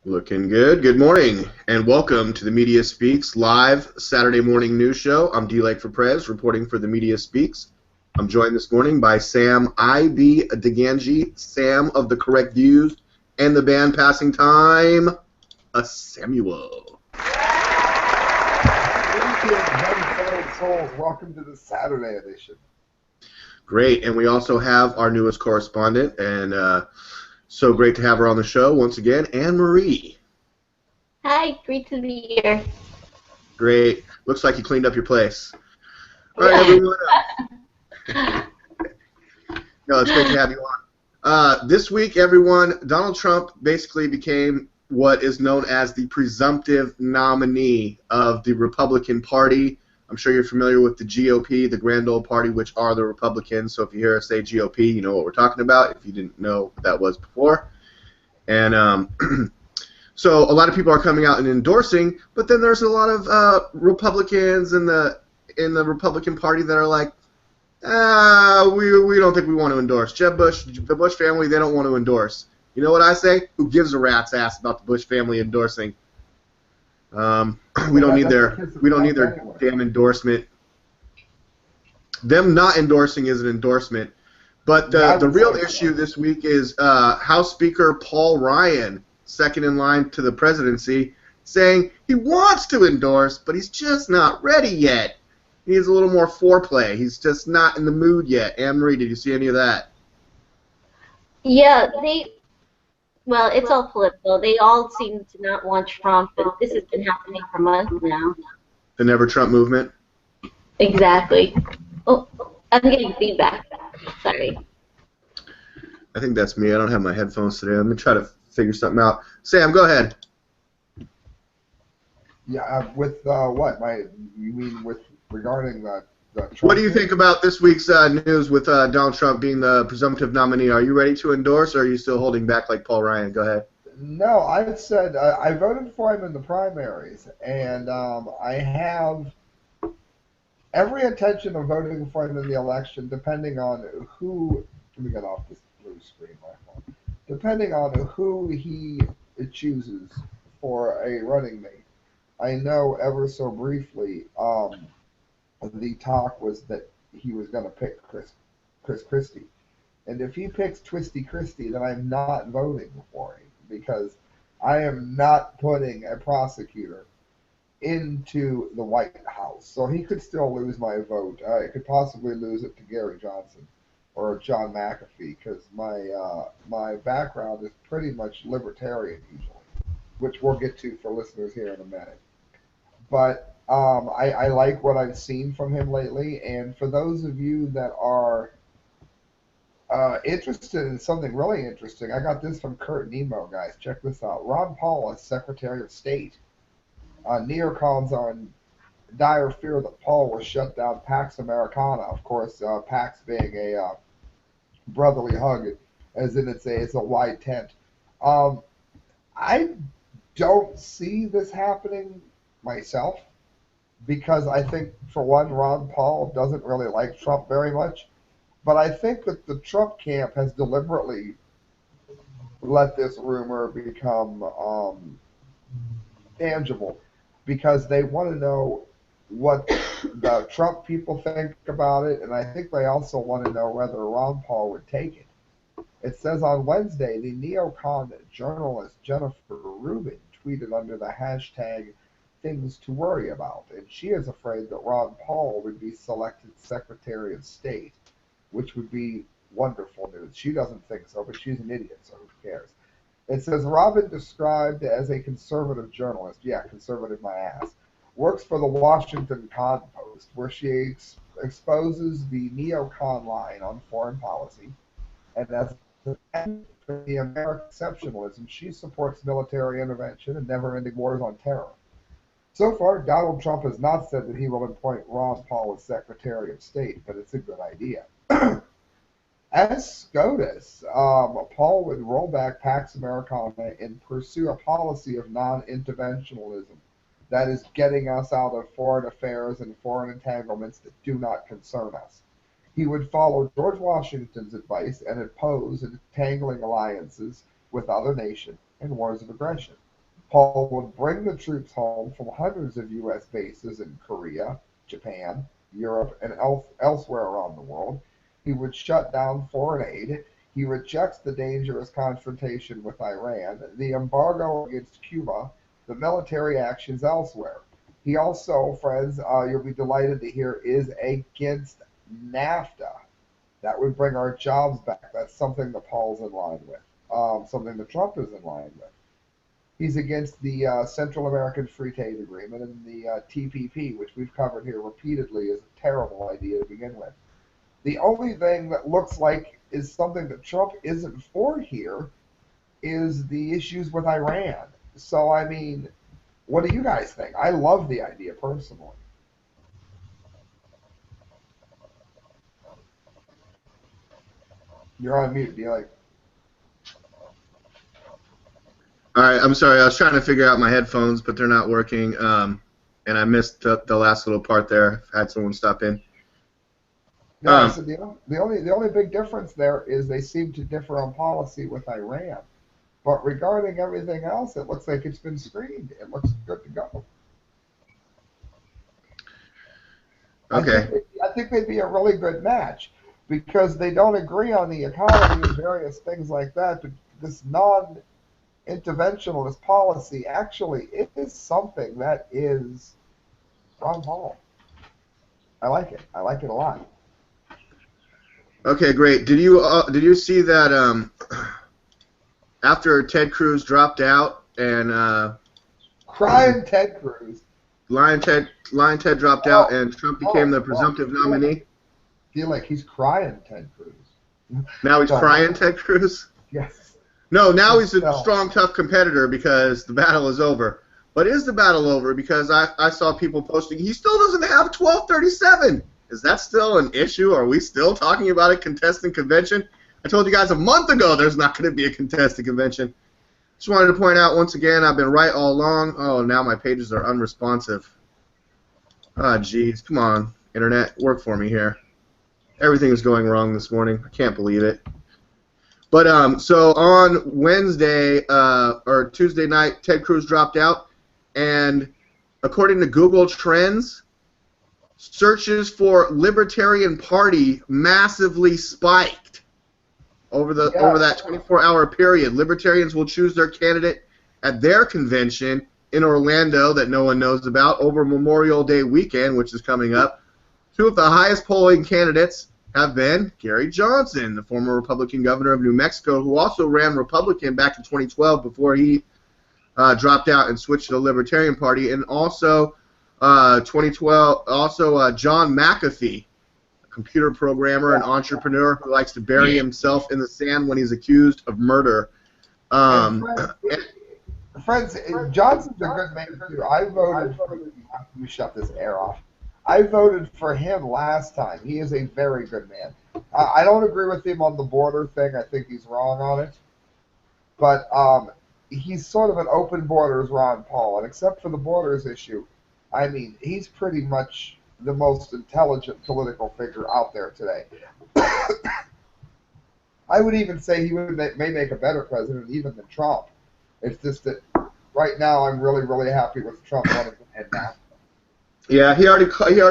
Looking good. Good morning, and welcome to the Media Speaks live Saturday morning news show. I'm D. Lake for Prez, reporting for the Media Speaks. I'm joined this morning by Sam I.B. DeGangi, Sam of the Correct Views, and the band Passing Time, a Samuel. Welcome to the Saturday edition. Great, and we also have our newest correspondent, and so great to have her on the show once again, Anne Marie. Hi, great to be here. Great. Looks like you cleaned up your place. All right, everyone. No, it's great to have you on. This week, everyone, Donald Trump basically became what is known as the presumptive nominee of the Republican Party. I'm sure you're familiar with the GOP, the Grand Old Party, which are the Republicans. So if you hear us say GOP, you know what we're talking about, if you didn't know what that was before. And so a lot of people are coming out and endorsing, but then there's a lot of Republicans in the Republican Party that are like, we don't think we want to endorse. Jeb Bush, the Bush family, they don't want to endorse. You know what I say? Who gives a rat's ass about the Bush family endorsing? We don't need their damn endorsement. Them not endorsing is an endorsement. But the real issue this week is House Speaker Paul Ryan, second in line to the presidency, saying he wants to endorse, but he's just not ready yet. He needs a little more foreplay. He's just not in the mood yet. Anne-Marie, did you see any of that? Yeah, well, it's all political. They all seem to not want Trump, but this has been happening for months now. The Never Trump movement? Exactly. Oh, I'm getting feedback. Sorry. I think that's me. I don't have my headphones today. Let me try to figure something out. Sam, go ahead. Yeah, with what? You mean with regarding the Trump? What do you think about this week's news with Donald Trump being the presumptive nominee? Are you ready to endorse, or are you still holding back like Paul Ryan? Go ahead. No, I said I voted for him in the primaries, and I have every intention of voting for him in the election, depending on who. Let me get off this blue screen, my phone. Depending on who he chooses for a running mate. I know ever so briefly the talk was that he was going to pick Chris Christie. And if he picks Twisty Christie, then I'm not voting for him because I am not putting a prosecutor into the White House. So he could still lose my vote. I could possibly lose it to Gary Johnson or John McAfee because my background is pretty much libertarian usually, which we'll get to for listeners here in a minute. But I like what I've seen from him lately, and for those of you that are interested in something really interesting, I got this from Kurt Nemo, guys. Check this out. Ron Paul as Secretary of State. Neocons are in dire fear that Paul will shut down Pax Americana. Of course, Pax being a brotherly hug, as in it's a wide tent. I don't see this happening myself because I think, for one, Ron Paul doesn't really like Trump very much. But I think that the Trump camp has deliberately let this rumor become tangible because they want to know what the Trump people think about it, and I think they also want to know whether Ron Paul would take it. It says on Wednesday, the neocon journalist Jennifer Rubin tweeted under the hashtag things to worry about, and she is afraid that Ron Paul would be selected Secretary of State, which would be wonderful news. She doesn't think so, but she's an idiot, so who cares? It says Robin, described as a conservative journalist, yeah, conservative my ass, works for the Washington Post, where she exposes the neocon line on foreign policy, and as for the American exceptionalism, she supports military intervention and never-ending wars on terror. So far, Donald Trump has not said that he will appoint Ron Paul as Secretary of State, but it's a good idea. As SCOTUS, Paul would roll back Pax Americana and pursue a policy of non-interventionalism, that is, getting us out of foreign affairs and foreign entanglements that do not concern us. He would follow George Washington's advice and oppose entangling alliances with other nations and wars of aggression. Paul would bring the troops home from hundreds of U.S. bases in Korea, Japan, Europe, and elsewhere around the world. He would shut down foreign aid. He rejects the dangerous confrontation with Iran, the embargo against Cuba, the military actions elsewhere. He also, friends, you'll be delighted to hear, is against NAFTA. That would bring our jobs back. That's something that Paul's in line with, something that Trump is in line with. He's against the Central American Free Trade Agreement and the TPP, which we've covered here repeatedly, is a terrible idea to begin with. The only thing that looks like is something that Trump isn't for here is the issues with Iran. So, I mean, what do you guys think? I love the idea personally. You're on mute, D. Like, All right, I'm sorry. I was trying to figure out my headphones, but they're not working, and I missed the last little part there. I had someone stop in. yeah, so the only big difference there is they seem to differ on policy with Iran. But regarding everything else, it looks like it's been screened. It looks good to go. Okay. I think they'd be a really good match because they don't agree on the economy and various things like that. But this non-interventionalist policy actually is something that is Ron Paul. I like it. I like it a lot. Okay, great. Did you see that after Ted Cruz dropped out and Crying Ted Cruz. Lion Ted dropped out and Trump became the presumptive nominee? Feel like he's crying Ted Cruz. Now he's crying Ted Cruz? Yes. No, now he's a strong, tough competitor because the battle is over. But is the battle over? Because I saw people posting, he still doesn't have 1237. Is that still an issue? Are we still talking about a contested convention? I told you guys a month ago there's not going to be a contested convention. Just wanted to point out once again, I've been right all along. Oh, now my pages are unresponsive. Ah, jeez. Come on, Internet. Work for me here. Everything is going wrong this morning. I can't believe it. But so on Wednesday or Tuesday night, Ted Cruz dropped out. And according to Google Trends, searches for Libertarian Party massively spiked over that 24-hour period. Libertarians will choose their candidate at their convention in Orlando that no one knows about over Memorial Day weekend, which is coming up. Two of the highest polling candidates have been Gary Johnson, the former Republican governor of New Mexico, who also ran Republican back in 2012 before he dropped out and switched to the Libertarian Party, and also 2012, John McAfee, a computer programmer and entrepreneur who likes to bury himself in the sand when he's accused of murder. Friends, Johnson's a good man too. I voted for him. Let me shut this air off. I voted for him last time. He is a very good man. I don't agree with him on the border thing. I think he's wrong on it. But he's sort of an open borders Ron Paul. And except for the borders issue, I mean, he's pretty much the most intelligent political figure out there today. I would even say he may make a better president even than Trump. It's just that right now I'm really, really happy with Trump running ahead now. Yeah, he already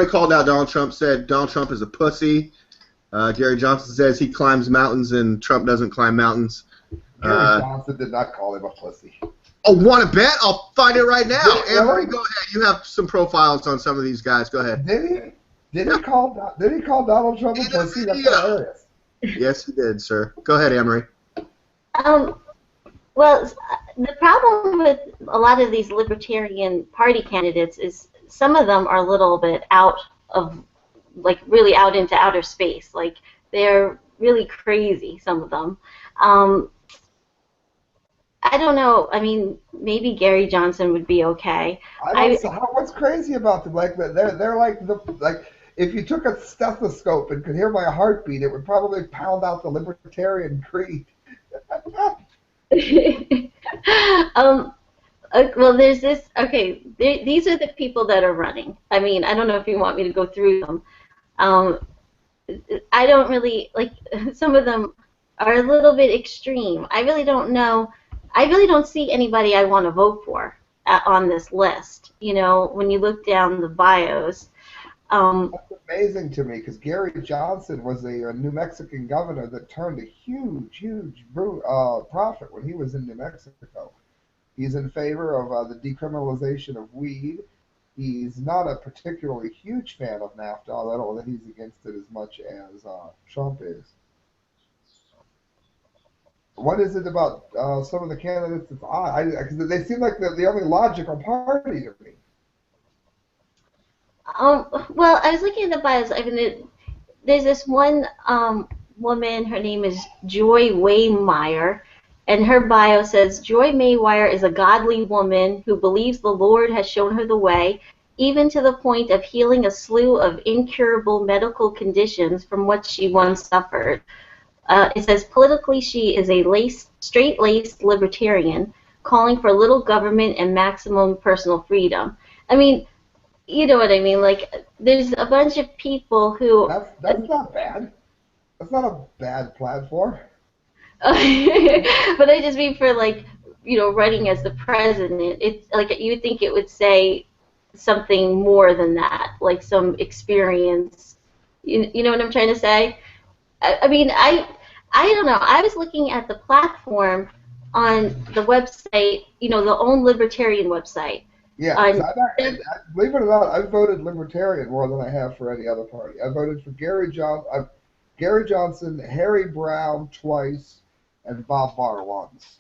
called out Donald Trump, said Donald Trump is a pussy. Gary Johnson says he climbs mountains and Trump doesn't climb mountains. Gary Johnson did not call him a pussy. Oh, want to bet? I'll find it right now. Really? Emory, go ahead. You have some profiles on some of these guys. Go ahead. Did he? Did he call Donald Trump a pussy? That's hilarious. Yes, he did, sir. Go ahead, Emory. Well, the problem with a lot of these Libertarian Party candidates is some of them are a little bit out of, like, really out into outer space. Like, they're really crazy, some of them. I don't know. I mean, maybe Gary Johnson would be okay. What's crazy about them? Like, they're like if you took a stethoscope and could hear my heartbeat, it would probably pound out the Libertarian creed. Well, there's this. Okay, these are the people that are running. I mean, I don't know if you want me to go through them. I don't really like. Some of them are a little bit extreme. I really don't know. I really don't see anybody I want to vote for on this list. You know, when you look down the bios. That's amazing to me because Gary Johnson was a New Mexican governor that turned a huge profit when he was in New Mexico. He's in favor of the decriminalization of weed. He's not a particularly huge fan of NAFTA, although he's against it as much as Trump is. What is it about some of the candidates that's odd? Because they seem like the only logical party to me. Well, I was looking at the bios. I mean, there's this one woman. Her name is Joy Waymeyer, and her bio says Joy Maywire is a godly woman who believes the Lord has shown her the way, even to the point of healing a slew of incurable medical conditions from what she once suffered. It says politically she is a straight-laced libertarian, calling for little government and maximum personal freedom. I mean, you know what I mean? Like, there's a bunch of people who. That's not bad. That's not a bad platform. But I just mean for, like, you know, running as the president. It's like you would think it would say something more than that, like some experience. You know what I'm trying to say? I mean, I don't know. I was looking at the platform on the website, you know, the own libertarian website. Yeah, believe it or not, I've voted Libertarian more than I have for any other party. I voted for Gary Johnson, Harry Brown twice, and Bob Barr once.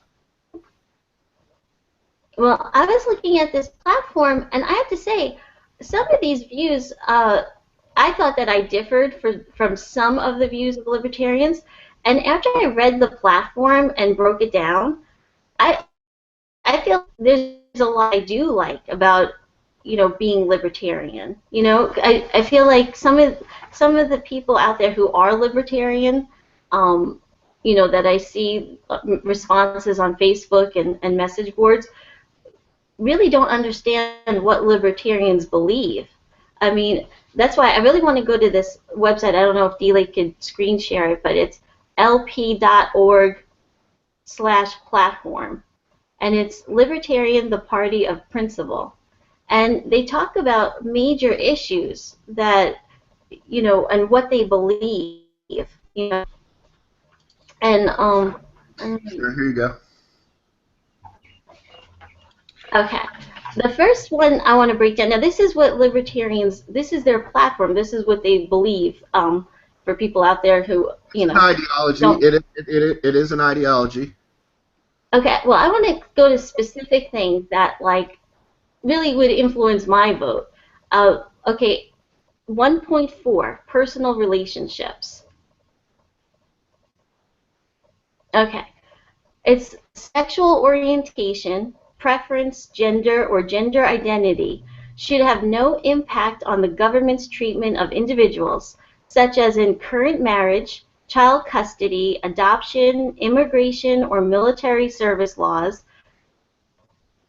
Well, I was looking at this platform, and I have to say, some of these views, I thought that I differed from some of the views of libertarians. And after I read the platform and broke it down, I feel there's a lot I do like about, you know, being libertarian. You know, I feel like some of the people out there who are libertarian, you know, that I see responses on Facebook and message boards, really don't understand what libertarians believe. I mean, that's why I really want to go to this website. I don't know if D-Lake could screen share it, but it's lp.org/platform. And it's Libertarian, the Party of Principle. And they talk about major issues that, you know, and what they believe, you know. And, Sure, here you go. okay. The first one I want to break down. Now, this is what libertarians, this is their platform. This is what they believe for people out there who, you know. It's an ideology. It is an ideology. Okay, well, I want to go to specific things that, like, really would influence my vote. Okay, 1.4, personal relationships. Okay, it's sexual orientation, preference, gender, or gender identity should have no impact on the government's treatment of individuals, such as in current marriage, child custody, adoption, immigration, or military service laws.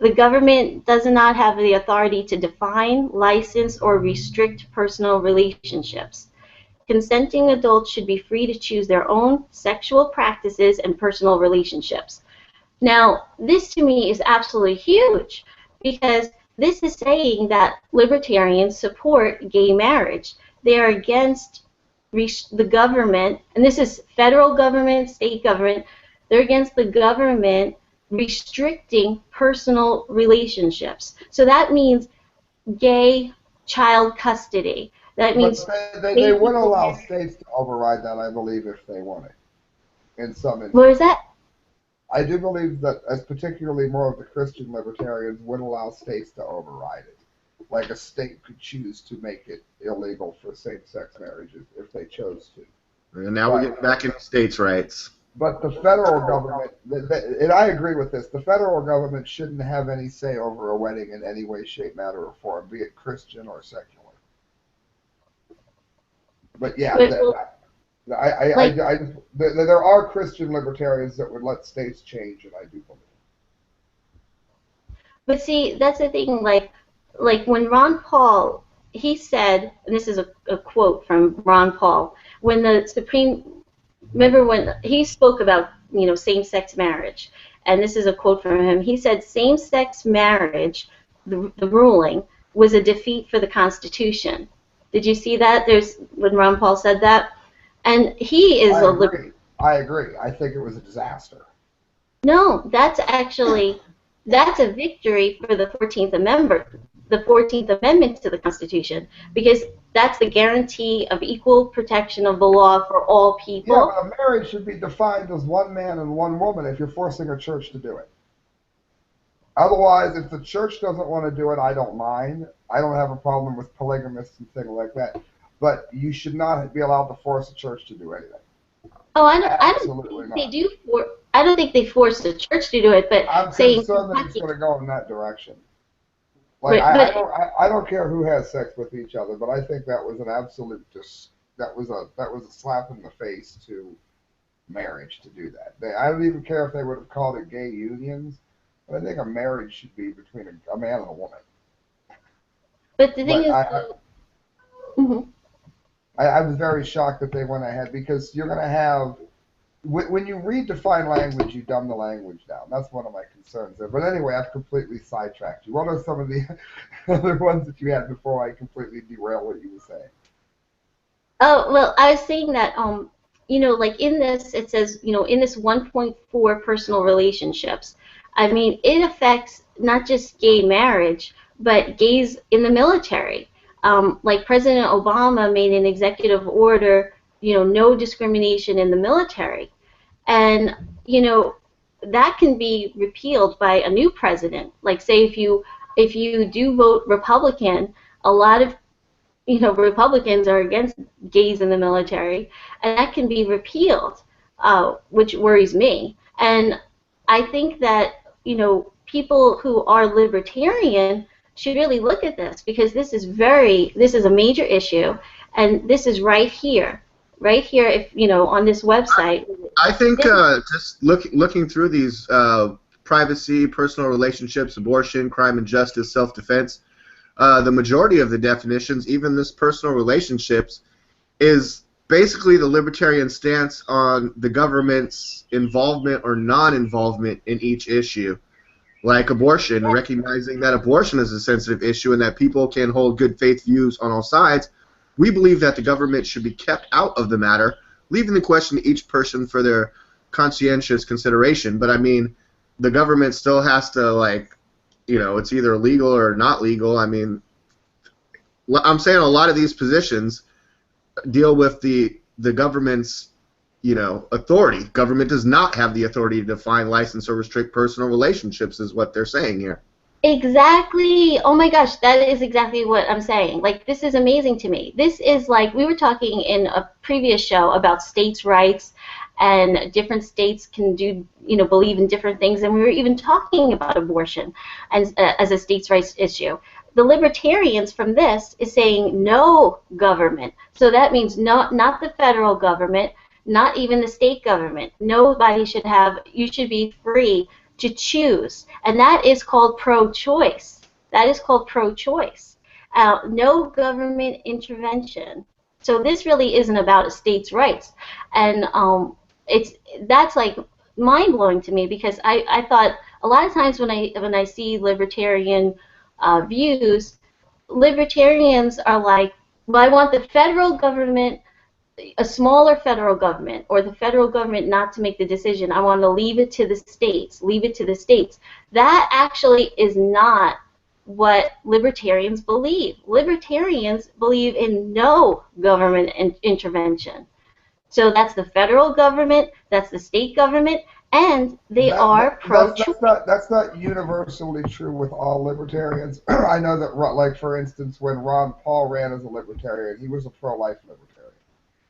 The government does not have the authority to define, license, or restrict personal relationships. Consenting adults should be free to choose their own sexual practices and personal relationships. Now, this to me is absolutely huge because this is saying that libertarians support gay marriage. They are against the government, and this is federal government, state government, they're against the government restricting personal relationships. So that means gay child custody. That means they would allow states to override that, I believe, if they wanted. In some instances. What is that? I do believe that, as particularly more of the Christian libertarians, would allow states to override it. Like a state could choose to make it illegal for same-sex marriages if they chose to. And now we're getting back into states' rights. But the federal government, and I agree with this, the federal government shouldn't have any say over a wedding in any way, shape, matter, or form, be it Christian or secular. But yeah, there are Christian libertarians that would let states change, and I do believe. But see, that's the thing, like when Ron Paul, he said, and this is a quote from Ron Paul, when the Supreme, remember when he spoke about, you know, same-sex marriage, and this is a quote from him. He said, "Same-sex marriage, the ruling, was a defeat for the Constitution." Did you see that? There's when Ron Paul said that, and he is I agree. I agree. I think it was a disaster. No, that's a victory for the 14th Amendment, to the Constitution, because that's the guarantee of equal protection of the law for all people. Yeah, but a marriage should be defined as one man and one woman if you're forcing a church to do it. Otherwise, if the church doesn't want to do it, I don't mind. I don't have a problem with polygamists and things like that. But you should not be allowed to force a church to do anything. Oh, I don't think they do. I don't think they force the church to do it, but I'm concerned that it's going to go in that direction. Like I don't care who has sex with each other, but I think that was an absolute that was a slap in the face to marriage to do that. I don't even care if they would have called it gay unions, but I think a marriage should be between a man and a woman. But the thing is, I was very shocked that they went ahead, because you're going to have, when you redefine language, you dumb the language down. That's one of my concerns there. But anyway, I've completely sidetracked you. What are some of the other ones that you had before I completely derail what you were saying? Oh, well, I was saying that, like in this, it says, in this 1.4 personal relationships, I mean, it affects not just gay marriage, but gays in the military. Like President Obama made an executive order, no discrimination in the military. And, that can be repealed by a new president. Like, say, if you do vote Republican, a lot of, Republicans are against gays in the military, and that can be repealed, which worries me. And I think that, people who are libertarian should really look at this, because this is a major issue, and this is right here, if on this website. I think just looking through these privacy, personal relationships, abortion, crime and justice, self-defense, the majority of the definitions, even this personal relationships, is basically the libertarian stance on the government's involvement or non-involvement in each issue. Like abortion, recognizing that abortion is a sensitive issue and that people can hold good faith views on all sides, we believe that the government should be kept out of the matter, leaving the question to each person for their conscientious consideration. But I mean, the government still has to, it's either legal or not legal. I mean, I'm saying a lot of these positions deal with the government's authority. Government does not have the authority to define, license, or restrict personal relationships, is what they're saying here. Exactly. Oh my gosh, that is exactly what I'm saying. Like, this is amazing to me. This is like, we were talking in a previous show about states' rights, and different states can do, believe in different things, and we were even talking about abortion as a states' rights issue. The libertarians from this is saying no government. So that means not the federal government, not even the state government. Nobody should have, you should be free to choose. And that is called pro-choice. That is called pro-choice. No government intervention. So this really isn't about states' rights. And that's like mind-blowing to me, because I thought a lot of times when I see libertarian views, libertarians are like, well, I want the federal government, a smaller federal government, or the federal government not to make the decision. I want to leave it to the states, leave it to the states. That actually is not what libertarians believe. Libertarians believe in no government intervention. So that's the federal government, that's the state government, and they are pro-choice. That's not universally true with all libertarians. I know that, like, for instance, when Ron Paul ran as a libertarian, he was a pro-life libertarian,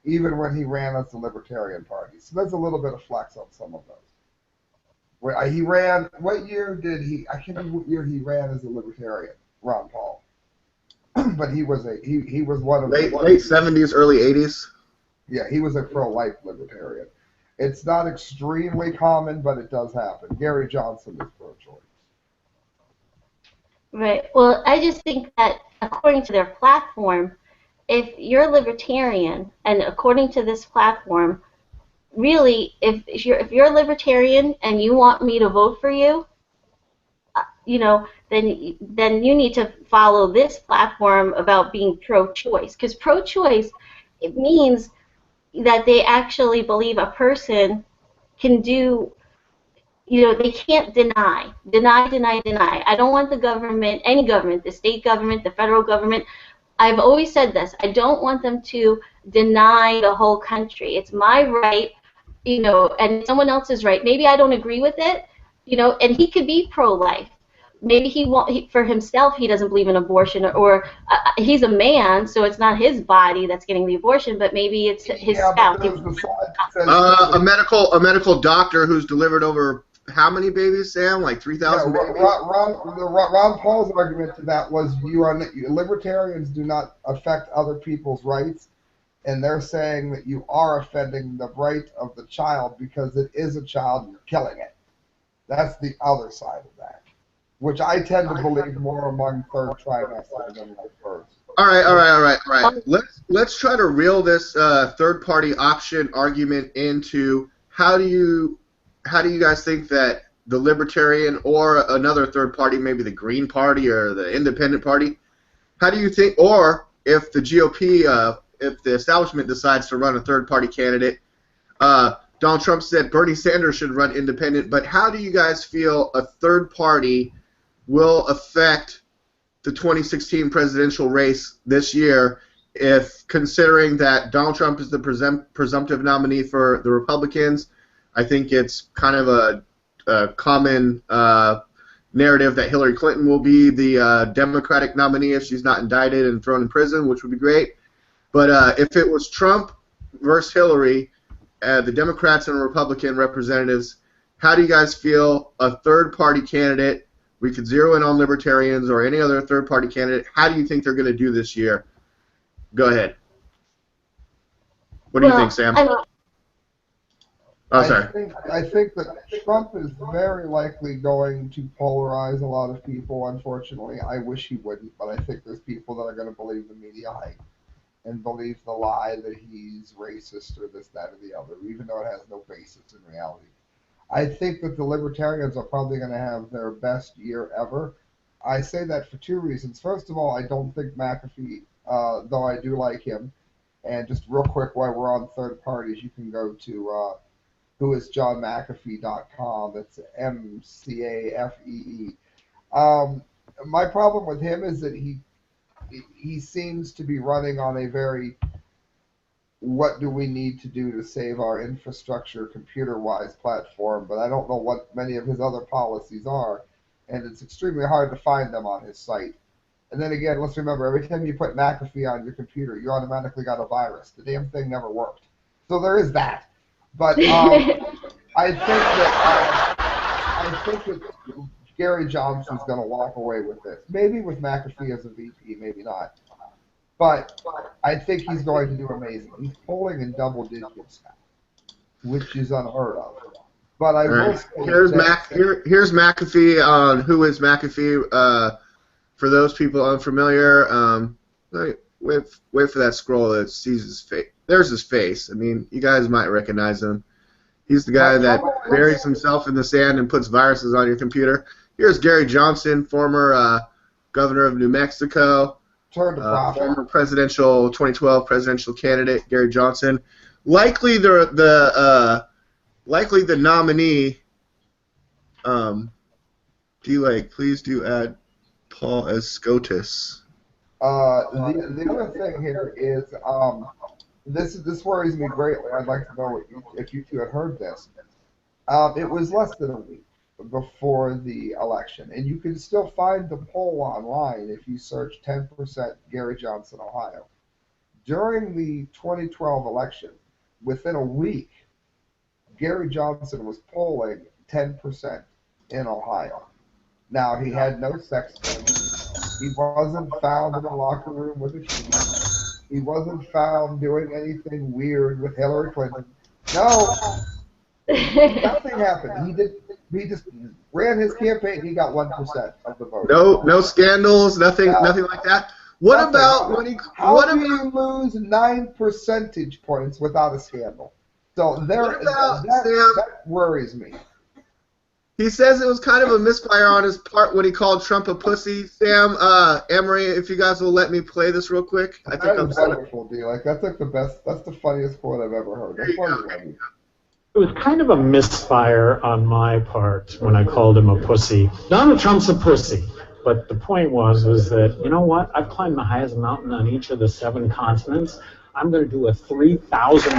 even when he ran as the Libertarian Party. So there's a little bit of flex on some of those. He ran, what year did he, I can't remember what year he ran as a Libertarian, Ron Paul. But he was one of late 70s, early 80s. Yeah, he was a pro-life libertarian. It's not extremely common, but it does happen. Gary Johnson is pro-choice. Right. Well, I just think that according to their platform, if you're a libertarian, and according to this platform, really, if you're a libertarian and you want me to vote for you, then you need to follow this platform about being pro-choice, because pro-choice, it means that they actually believe a person can do, they can't deny. I don't want the government, any government, the state government, the federal government. I've always said this. I don't want them to deny the whole country. It's my right, and someone else's right. Maybe I don't agree with it, and he could be pro-life. Maybe for himself, he doesn't believe in abortion, or he's a man, so it's not his body that's getting the abortion, but maybe it's his spouse. A medical doctor who's delivered over how many babies, Sam? Like 3,000 babies? Ron Paul's argument to that was libertarians do not affect other people's rights, and they're saying that you are offending the right of the child because it is a child, you're killing it. That's the other side of that, which I tend to believe more among third trimester than like first. All right. Let's try to reel this third-party option argument into how do you guys think that the Libertarian or another third party, maybe the Green Party or the Independent Party, how do you think, or if the GOP, if the establishment decides to run a third-party candidate, Donald Trump said Bernie Sanders should run independent, but how do you guys feel a third party will affect the 2016 presidential race this year, if considering that Donald Trump is the presumptive nominee for the Republicans? I think it's kind of a common narrative that Hillary Clinton will be the Democratic nominee if she's not indicted and thrown in prison, which would be great. But if it was Trump versus Hillary, the Democrats and Republican representatives, how do you guys feel a third-party candidate, we could zero in on libertarians or any other third-party candidate, how do you think they're going to do this year? Go ahead. What do you think, Sam? I think that Trump is very likely going to polarize a lot of people, unfortunately. I wish he wouldn't, but I think there's people that are going to believe the media hype and believe the lie that he's racist or this, that, or the other, even though it has no basis in reality. I think that the Libertarians are probably going to have their best year ever. I say that for two reasons. First of all, I don't think McAfee, though I do like him, and just real quick while we're on third parties, you can go to whoisjohnmcafee.com. It's MCAFEE. My problem with him is that he seems to be running on a very what do we need to do to save our infrastructure computer-wise platform, but I don't know what many of his other policies are, and it's extremely hard to find them on his site. And then again, let's remember, every time you put McAfee on your computer, you automatically got a virus. The damn thing never worked. So there is that. But I think that Gary Johnson's going to walk away with this. Maybe with McAfee as a VP, maybe not. But I think he's going to do amazing. He's polling in double digits now, which is unheard of. But I will say here's McAfee on Who is McAfee. For those people unfamiliar, wait for that scroll that sees his face. There's his face. I mean, you guys might recognize him. He's the guy that buries himself in the sand and puts viruses on your computer. Here's Gary Johnson, former governor of New Mexico. Former 2012 presidential candidate Gary Johnson, likely the nominee. Please do add Paul as SCOTUS. The other thing here is this worries me greatly. I'd like to know if you two had heard this. It was less than a week before the election, and you can still find the poll online if you search 10% Gary Johnson, Ohio. During the 2012 election, within a week, Gary Johnson was polling 10% in Ohio. Now, he had no sex scandal. He wasn't found in a locker room with a sheet. He wasn't found doing anything weird with Hillary Clinton. No, nothing happened. He just ran his campaign. He got 1% of the vote. No scandals. Nothing like that. What about when he? How do you lose 9 percentage points without a scandal? So What about that Sam? worries me. He says it was kind of a misfire on his part when he called Trump a pussy. Sam, Emery, if you guys will let me play this real quick. I think That I'm is set up. wonderful, D. Like that's like the best. That's the funniest quote I've ever heard. There That's you why go. we love you. It was kind of a misfire on my part when I called him a pussy. Donald Trump's a pussy. But the point was that, you know what? I've climbed the highest mountain on each of the 7 continents. I'm going to do a 3,000-mile mountain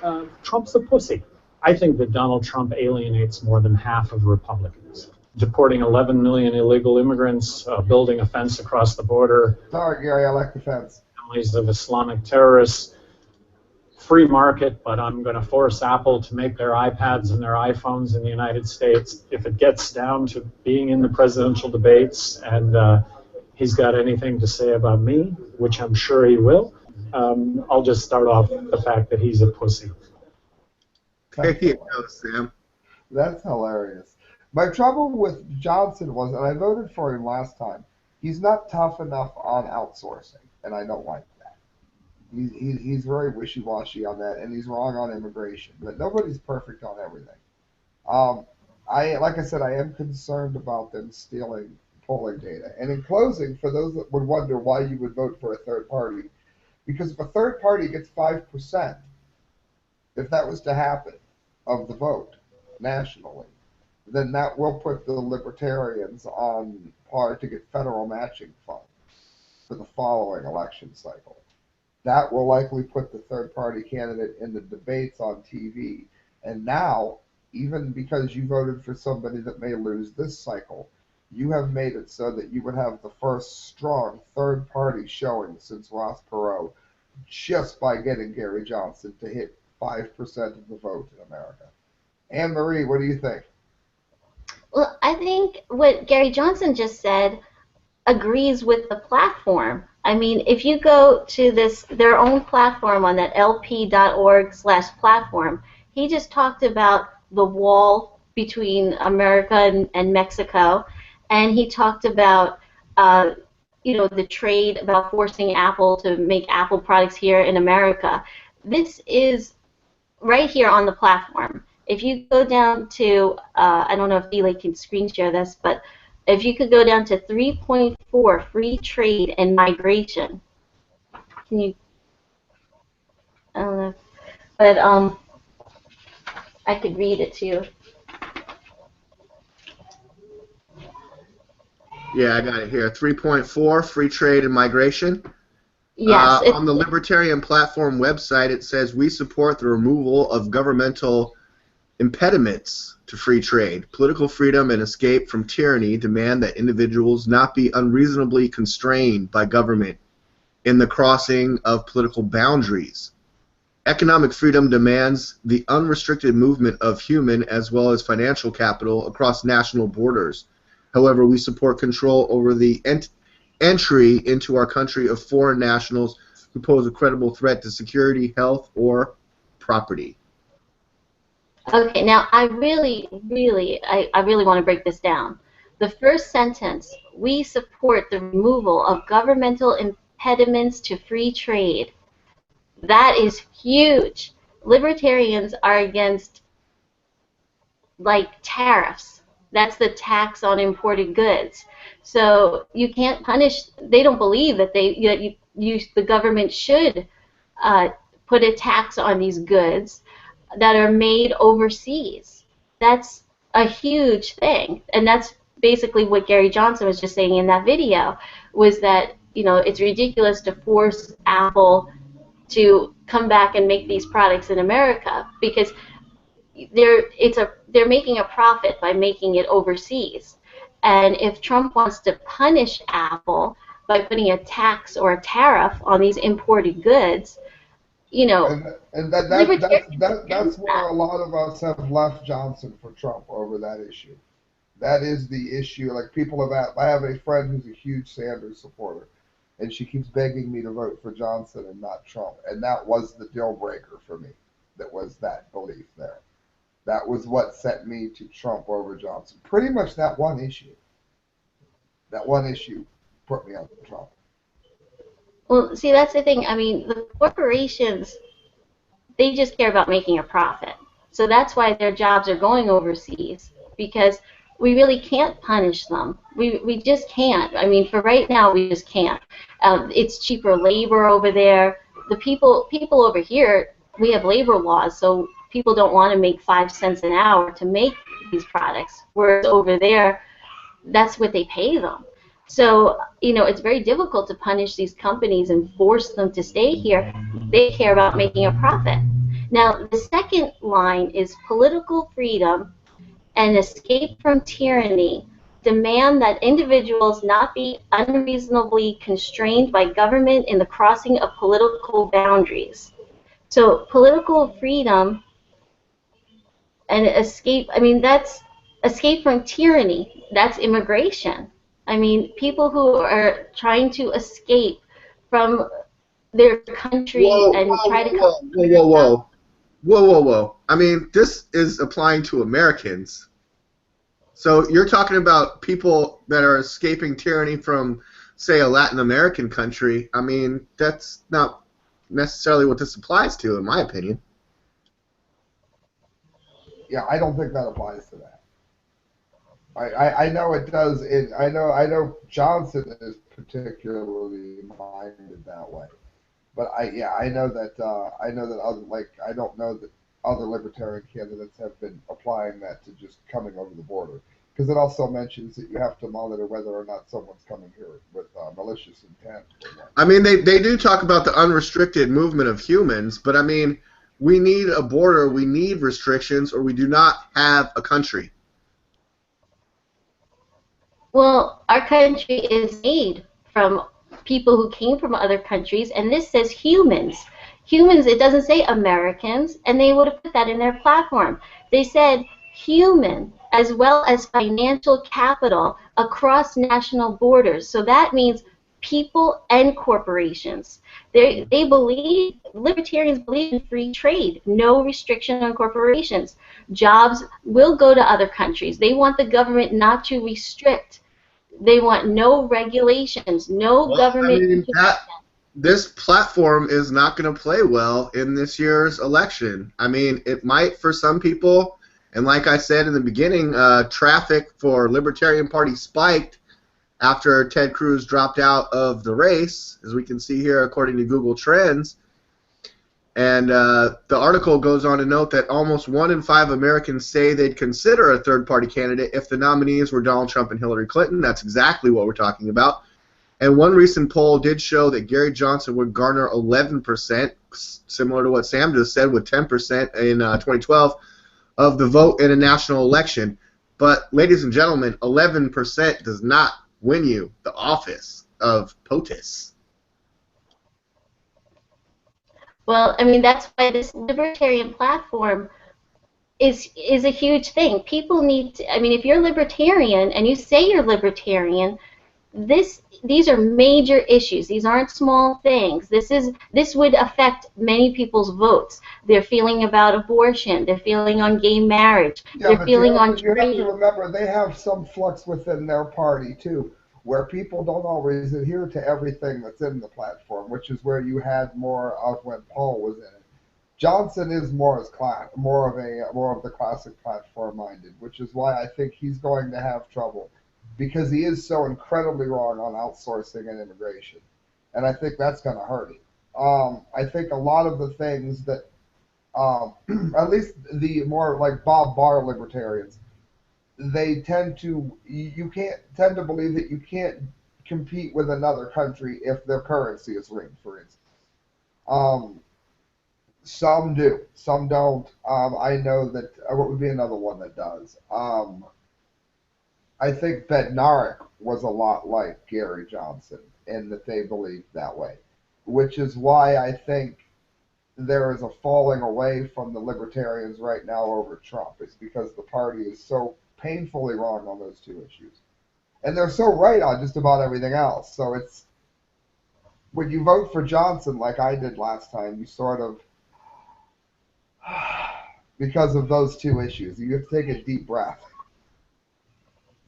right here. Trump's a pussy. I think that Donald Trump alienates more than half of Republicans. Deporting 11 million illegal immigrants, building a fence across the border, Sorry, Gary. I like the fence. families of Islamic terrorists, free market, but I'm going to force Apple to make their iPads and their iPhones in the United States. If it gets down to being in the presidential debates and he's got anything to say about me, which I'm sure he will, I'll just start off with the fact that he's a pussy. There you go, Sam. That's hilarious. My trouble with Johnson was, and I voted for him last time, he's not tough enough on outsourcing, and I don't like that. He's very wishy-washy on that, and he's wrong on immigration. But nobody's perfect on everything. Like I said, I am concerned about them stealing polling data. And in closing, for those that would wonder why you would vote for a third party, because if a third party gets 5%, if that was to happen, of the vote nationally, then that will put the Libertarians on par to get federal matching funds for the following election cycle. That will likely put the third party candidate in the debates on TV. And now, even because you voted for somebody that may lose this cycle, you have made it so that you would have the first strong third party showing since Ross Perot just by getting Gary Johnson to hit 5% of the vote in America. Anne Marie, what do you think? Well, I think what Gary Johnson just said agrees with the platform. I mean, if you go to their own platform on that lp.org/platform, he just talked about the wall between America and Mexico, and he talked about the trade, about forcing Apple to make Apple products here in America. This is right here on the platform. If you go down to, I don't know if Delay can screen share this, but if you could go down to 3.4, free trade and migration. Can you, I don't know, but I could read it to you. Yeah, I got it here. 3.4, free trade and migration. Yes. On the Libertarian Platform website, it says, we support the removal of governmental impediments to free trade. Political freedom and escape from tyranny demand that individuals not be unreasonably constrained by government in the crossing of political boundaries. Economic freedom demands the unrestricted movement of human as well as financial capital across national borders. However, we support control over the entry into our country of foreign nationals who pose a credible threat to security, health, or property. Okay, now I really want to break this down. The first sentence, we support the removal of governmental impediments to free trade. That is huge. Libertarians are against, like, tariffs. That's the tax on imported goods. So you can't punish. They don't believe that the government should put a tax on these goods that are made overseas. That's a huge thing, and that's basically what Gary Johnson was just saying in that video, was that it's ridiculous to force Apple to come back and make these products in America because they're making a profit by making it overseas. And if Trump wants to punish Apple by putting a tax or a tariff on these imported goods, And that's where a lot of us have left Johnson for Trump over that issue. That is the issue. Like people have asked, I have a friend who's a huge Sanders supporter, and she keeps begging me to vote for Johnson and not Trump. And that was the deal breaker for me. That was that belief there. That was what set me to Trump over Johnson. Pretty much that one issue. That one issue put me on Trump. Well, see, that's the thing. I mean, the corporations, they just care about making a profit. So that's why their jobs are going overseas, because we really can't punish them. We just can't. I mean, for right now, we just can't. It's cheaper labor over there. The people over here, we have labor laws, so people don't want to make 5 cents an hour to make these products. Whereas over there, that's what they pay them. So, it's very difficult to punish these companies and force them to stay here. They care about making a profit. Now, the second line is political freedom and escape from tyranny demand that individuals not be unreasonably constrained by government in the crossing of political boundaries. So, political freedom and escape, I mean, that's escape from tyranny. That's immigration. I mean, people who are trying to escape from their country Whoa, and whoa, try whoa, to come whoa, to whoa, whoa, America. whoa. Whoa, whoa, whoa. I mean, this is applying to Americans. So you're talking about people that are escaping tyranny from, say, a Latin American country. I mean, that's not necessarily what this applies to, in my opinion. Yeah, I don't think that applies to that. I know it does. I know Johnson is particularly minded that way. But I know that other I don't know that other libertarian candidates have been applying that to just coming over the border, because it also mentions that you have to monitor whether or not someone's coming here with malicious intent or I whatnot. mean, they do talk about the unrestricted movement of humans, but I mean, we need a border, we need restrictions, or we do not have a country. Well, our country is made from people who came from other countries, and this says humans. Humans, it doesn't say Americans, and they would have put that in their platform. They said human as well as financial capital across national borders. So that means people and corporations. They believe, libertarians believe in free trade, no restriction on corporations. Jobs will go to other countries. They want the government not to restrict. They want no regulations, no Well, I government mean, intervention. that this platform is not going to play well in this year's election. I mean, it might for some people, and like I said in the beginning, traffic for Libertarian Party spiked after Ted Cruz dropped out of the race, as we can see here according to Google Trends. And the article goes on to note that almost 1 in 5 Americans say they'd consider a third-party candidate if the nominees were Donald Trump and Hillary Clinton. That's exactly what we're talking about. And one recent poll did show that Gary Johnson would garner 11%, similar to what Sam just said, with 10% in 2012 of the vote in a national election. But, ladies and gentlemen, 11% does not win you the office of POTUS. Well, I mean, that's why this libertarian platform is a huge thing. People need to, I mean, if you're libertarian and you say you're libertarian, these are major issues. These aren't small things. This would affect many people's votes. They're feeling about abortion. They're feeling on gay marriage. Yeah, They're but you feeling have on to you have to trade. remember they have some flux within their party too, where people don't always adhere to everything that's in the platform, which is where you had more of when Paul was in it. Johnson is more of the classic platform minded, which is why I think he's going to have trouble, because he is so incredibly wrong on outsourcing and immigration, and I think that's going to hurt him. I think a lot of the things that um, at least the more like Bob Barr libertarians, they tend to you can't tend to believe that you can't compete with another country if their currency is linked, for instance. Um, some do, some don't. I know that what would be another one that does. I think Bednarik was a lot like Gary Johnson in that they believed that way, which is why I think there is a falling away from the libertarians right now over Trump. It's because the party is so painfully wrong on those two issues. And they're so right on just about everything else. So it's when you vote for Johnson like I did last time, you sort of because of those two issues. You have to take a deep breath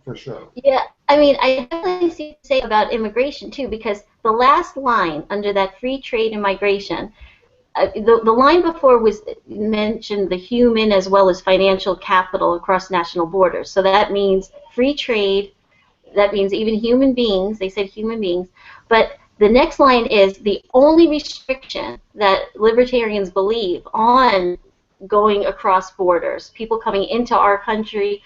for sure. Yeah, I mean, I definitely see what you say about immigration too, because the last line under that free trade and migration, the line before was mentioned the human as well as financial capital across national borders. So that means free trade. That means even human beings. They said human beings, but the next line is the only restriction that libertarians believe on going across borders, people coming into our country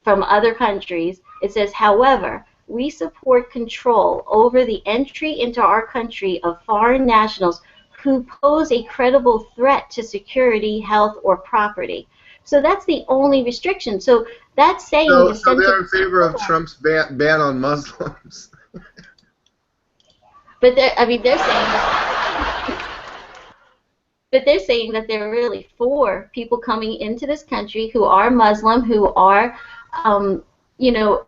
from other countries. It says, however, we support control over the entry into our country of foreign nationals who pose a credible threat to security, health, or property. So that's the only restriction. So that's saying So, the so they're in sentence. favor of Trump's ban on Muslims. But I mean, they're saying. But they're saying that they're really for people coming into this country who are Muslim, who are, um,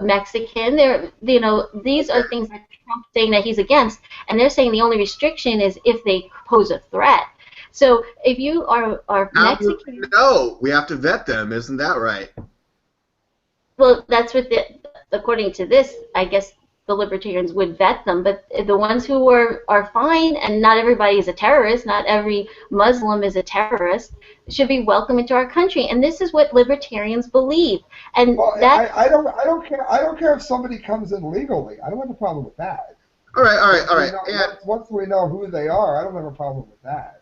Mexican. These are things that Trump's saying that he's against, and they're saying the only restriction is if they pose a threat. So if you are How do Mexican, we know? We have to vet them, isn't that right? well, that's what according to this, I guess the libertarians would vet them, but the ones who are fine, and not everybody is a terrorist, not every Muslim is a terrorist, should be welcome into our country, and this is what libertarians believe, and Well, that. I don't care. I don't care if somebody comes in legally. I don't have a problem with that. All right, all right, all We right. know, And once we know who they are, I don't have a problem with that.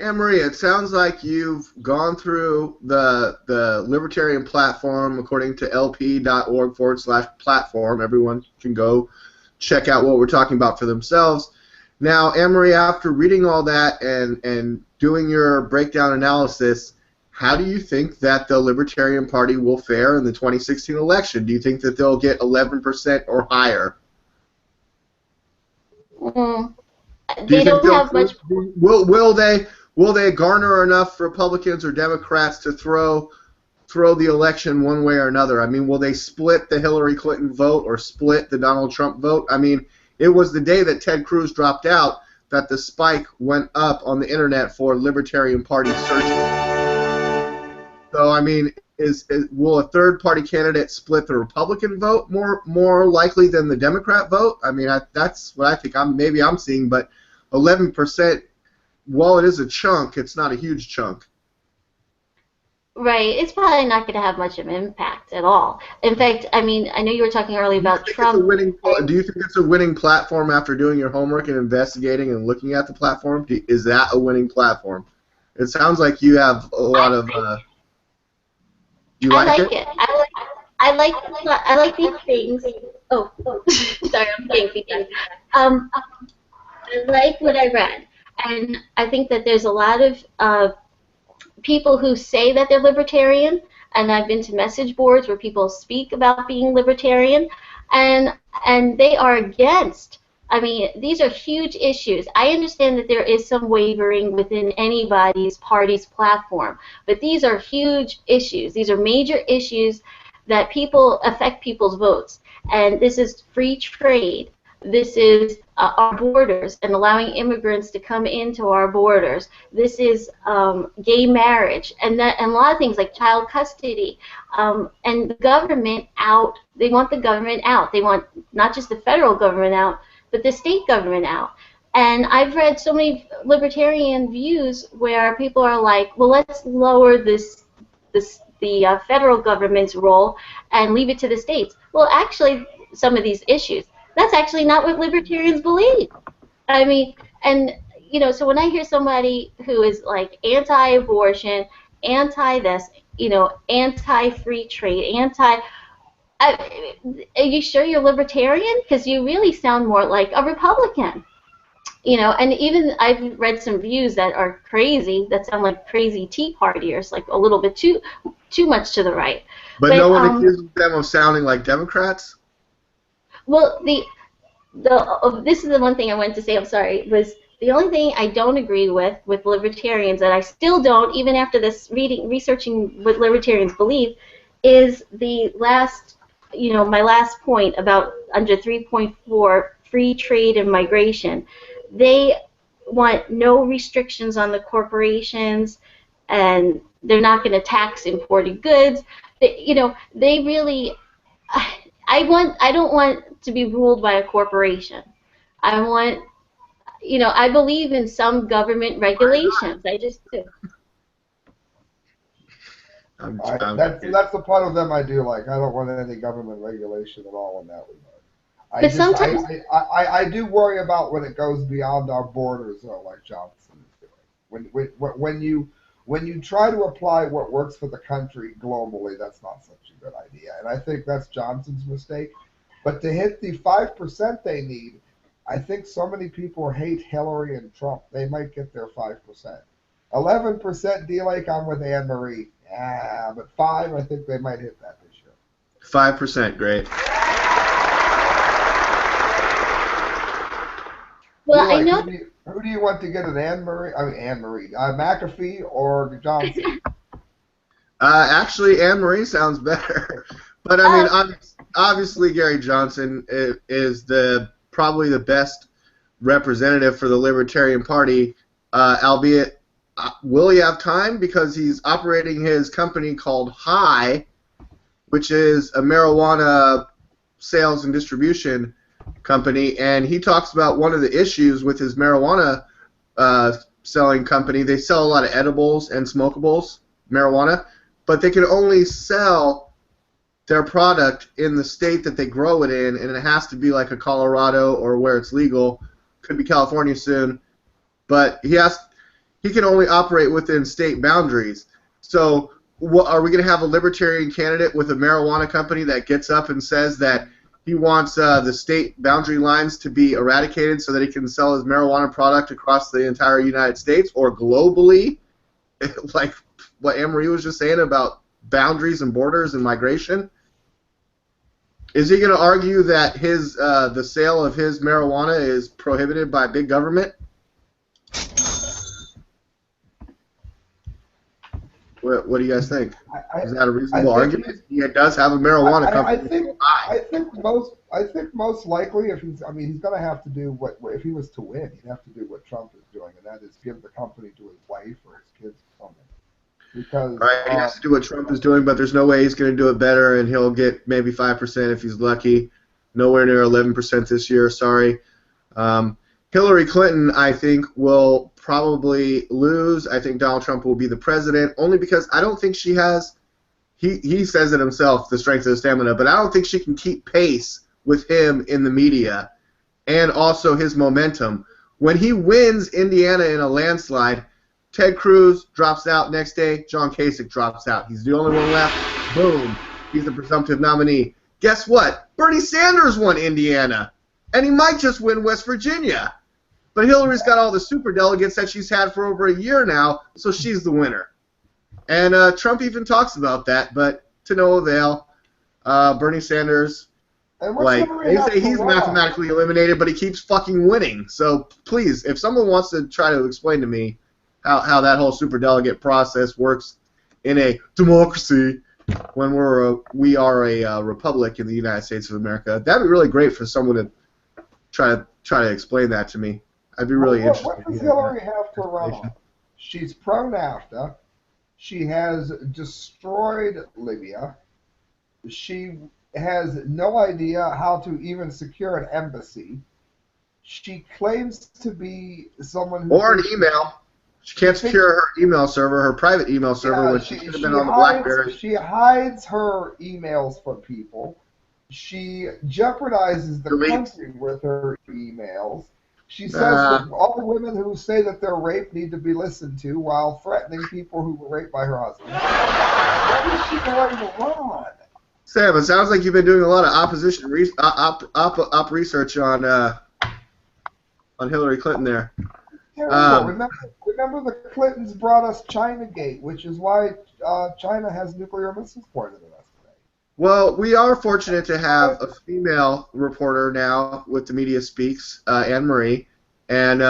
Anne Marie, it sounds like you've gone through the libertarian platform according to lp.org/platform. Everyone can go check out what we're talking about for themselves. Now, Anne Marie, after reading all that and doing your breakdown analysis, how do you think that the Libertarian Party will fare in the 2016 election? Do you think that they'll get 11% or higher? mm, Do you they think don't have much. will they garner enough Republicans or Democrats to throw the election one way or another? I mean, will they split the Hillary Clinton vote or split the Donald Trump vote? I mean, it was the day that Ted Cruz dropped out that the spike went up on the internet for Libertarian Party searches. So, I mean, will a third-party candidate split the Republican vote more likely than the Democrat vote? I mean, that's what I think. Maybe I'm seeing, but 11%, while it is a chunk, it's not a huge chunk. Right, it's probably not going to have much of an impact at all. In fact, I mean, I know you were talking earlier about Trump. Do you think it's a winning platform after doing your homework and investigating and looking at the platform? Is that a winning platform? It sounds like you have a lot of. You I like like it. I like these things. Oh, sorry, I'm getting feedback. I like what I read, and I think that there's a lot of people who say that they're libertarian, and I've been to message boards where people speak about being libertarian, and they are against. I mean, these are huge issues. I understand that there is some wavering within anybody's party's platform, but these are huge issues. These are major issues that affect people's votes, and this is free trade. This is our borders and allowing immigrants to come into our borders. This is gay marriage and a lot of things like child custody and the government out. They want the government out. They want not just the federal government out, but the state government out. And I've read so many libertarian views where people are like, well, let's lower the federal government's role and leave it to the states. Well, actually, some of these issues, that's actually not what libertarians believe. I mean, and so when I hear somebody who is like anti-abortion, anti-this, anti-free trade, are you sure you're libertarian? Because you really sound more like a Republican. And even I've read some views that are crazy, that sound like crazy Tea Partiers, like a little bit too much to the right. But no one accuses them of sounding like Democrats? Well, this is the one thing I wanted to say, I'm sorry, was the only thing I don't agree with libertarians, that I still don't, even after this researching what libertarians believe, is the last, my last point about under 3.4, free trade and migration. They want no restrictions on the corporations, and they're not going to tax imported goods. They really, I don't want to be ruled by a corporation. I want, I believe in some government regulations. I just do. That's the part of them I do like. I don't want any government regulation at all in that regard. But sometimes I do worry about when it goes beyond our borders, though, like Johnson is doing. When you try to apply what works for the country globally, that's not such a good idea. And I think that's Johnson's mistake. But to hit the 5% they need, I think so many people hate Hillary and Trump. They might get their 5%. 11% D-Lake, I'm with Anne Marie. But 5, I think they might hit that this year. 5%, great. Well, I know. Who do you want to get it, Anne Marie? McAfee or Johnson? Actually, Anne Marie sounds better. But I mean, obviously, Gary Johnson is probably the best representative for the Libertarian Party, albeit will he have time? Because he's operating his company called High, which is a marijuana sales and distribution company, and he talks about one of the issues with his marijuana selling company. They sell a lot of edibles and smokables, marijuana, but they can only sell their product in the state that they grow it in, and it has to be like a Colorado or where it's legal. Could be California soon, but he can only operate within state boundaries. So are we going to have a libertarian candidate with a marijuana company that gets up and says that he wants the state boundary lines to be eradicated so that he can sell his marijuana product across the entire United States or globally, like what Anne-Marie was just saying about boundaries and borders and migration? Is he going to argue that the sale of his marijuana is prohibited by big government? What do you guys think? Is that a reasonable argument? He does have a marijuana company. I think most likely, he's going to have to do if he was to win, he'd have to do what Trump is doing, and that is give the company to his wife or his kids or something. Because he has to do what Trump is doing, but there's no way he's going to do it better, and he'll get maybe 5% if he's lucky. Nowhere near 11% this year. Sorry. Hillary Clinton, I think, will probably lose. I think Donald Trump will be the president, only because I don't think she has, he says it himself, the strength of the stamina, but I don't think she can keep pace with him in the media and also his momentum. When he wins Indiana in a landslide, Ted Cruz drops out next day, John Kasich drops out. He's the only one left. Boom. He's the presumptive nominee. Guess what? Bernie Sanders won Indiana, and he might just win West Virginia. But Hillary's got all the superdelegates that she's had for over a year now, so she's the winner. And Trump even talks about that, but to no avail. Bernie Sanders, they say he's mathematically eliminated, but he keeps fucking winning. So please, if someone wants to try to explain to me how that whole superdelegate process works in a democracy when we are a republic in the United States of America, that'd be really great for someone to try to explain that to me. I'd be really interested. What does Hillary have to run on? She's pro-NAFTA. She has destroyed Libya. She has no idea how to even secure an embassy. She claims to be someone who... Or an email. She can't secure her email server, her private email server, when she should have been on the BlackBerry. She hides her emails from people. She jeopardizes the country with her emails. She says that all women who say that they're raped need to be listened to while threatening people who were raped by her husband. What is she going to run? Sam, it sounds like you've been doing a lot of opposition research on Hillary Clinton there. Remember the Clintons brought us Chinagate, which is why China has nuclear missiles pointed at us today. Well, we are fortunate to have a female reporter now with the Media Speaks, Anne Marie, and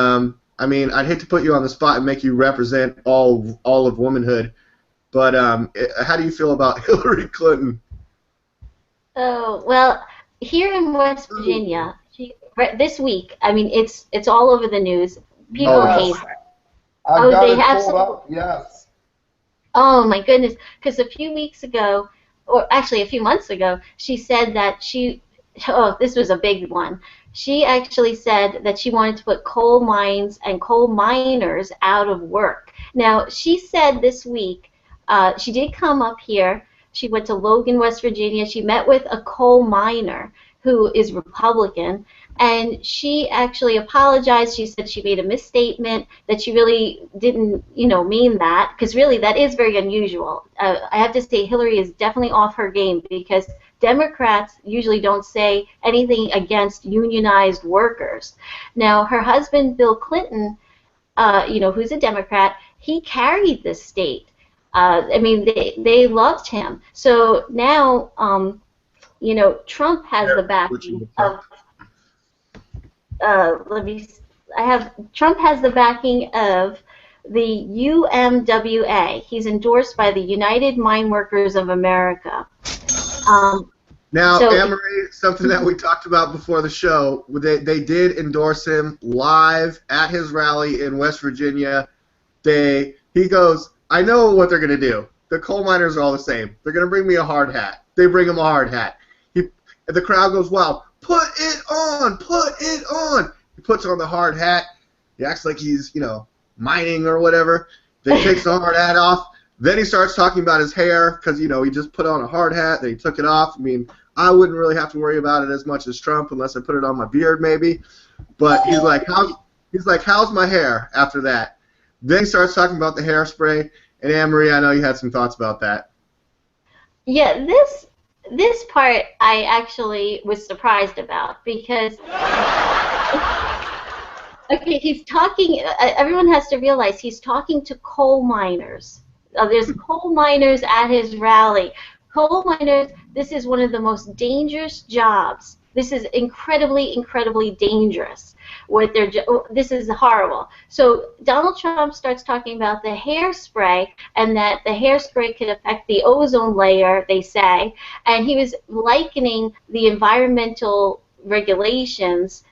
I'd hate to put you on the spot and make you represent all of womanhood, but how do you feel about Hillary Clinton? Oh, well, here in West Virginia, this week, it's all over the news. People hate her. I've got it pulled up. Yes. Oh my goodness! Because a few weeks ago, or actually a few months ago, she said that oh, this was a big one. She actually said that she wanted to put coal mines and coal miners out of work. Now, she said this week, she did come up here. She went to Logan, West Virginia. She met with a coal miner who is Republican, and she actually apologized. She said she made a misstatement, that she really didn't, mean that, because really that is very unusual. I have to say Hillary is definitely off her game, because Democrats usually don't say anything against unionized workers. Now, her husband, Bill Clinton, who's a Democrat, he carried this state. I mean, they loved him. So now, Trump has the backing of. Trump has the backing of the UMWA. He's endorsed by the United Mine Workers of America. Now, Anne-Marie, something that we talked about before the show, they did endorse him live at his rally in West Virginia. He goes, I know what they're going to do. The coal miners are all the same. They're going to bring me a hard hat. They bring him a hard hat. The crowd goes, wow, put it on, put it on. He puts on the hard hat. He acts like he's, mining or whatever. Then he takes the hard hat off. Then he starts talking about his hair because, he just put on a hard hat. Then he took it off. I mean, I wouldn't really have to worry about it as much as Trump unless I put it on my beard maybe. But he's like, how's my hair after that? Then he starts talking about the hairspray. And Anne-Marie, I know you had some thoughts about that. Yeah, this part I actually was surprised about because, okay, he's talking, everyone has to realize he's talking to coal miners. There's coal miners at his rally. Coal miners, this is one of the most dangerous jobs. This is incredibly, incredibly dangerous. This is horrible. So Donald Trump starts talking about the hairspray and that the hairspray could affect the ozone layer, they say, and he was likening the environmental regulations.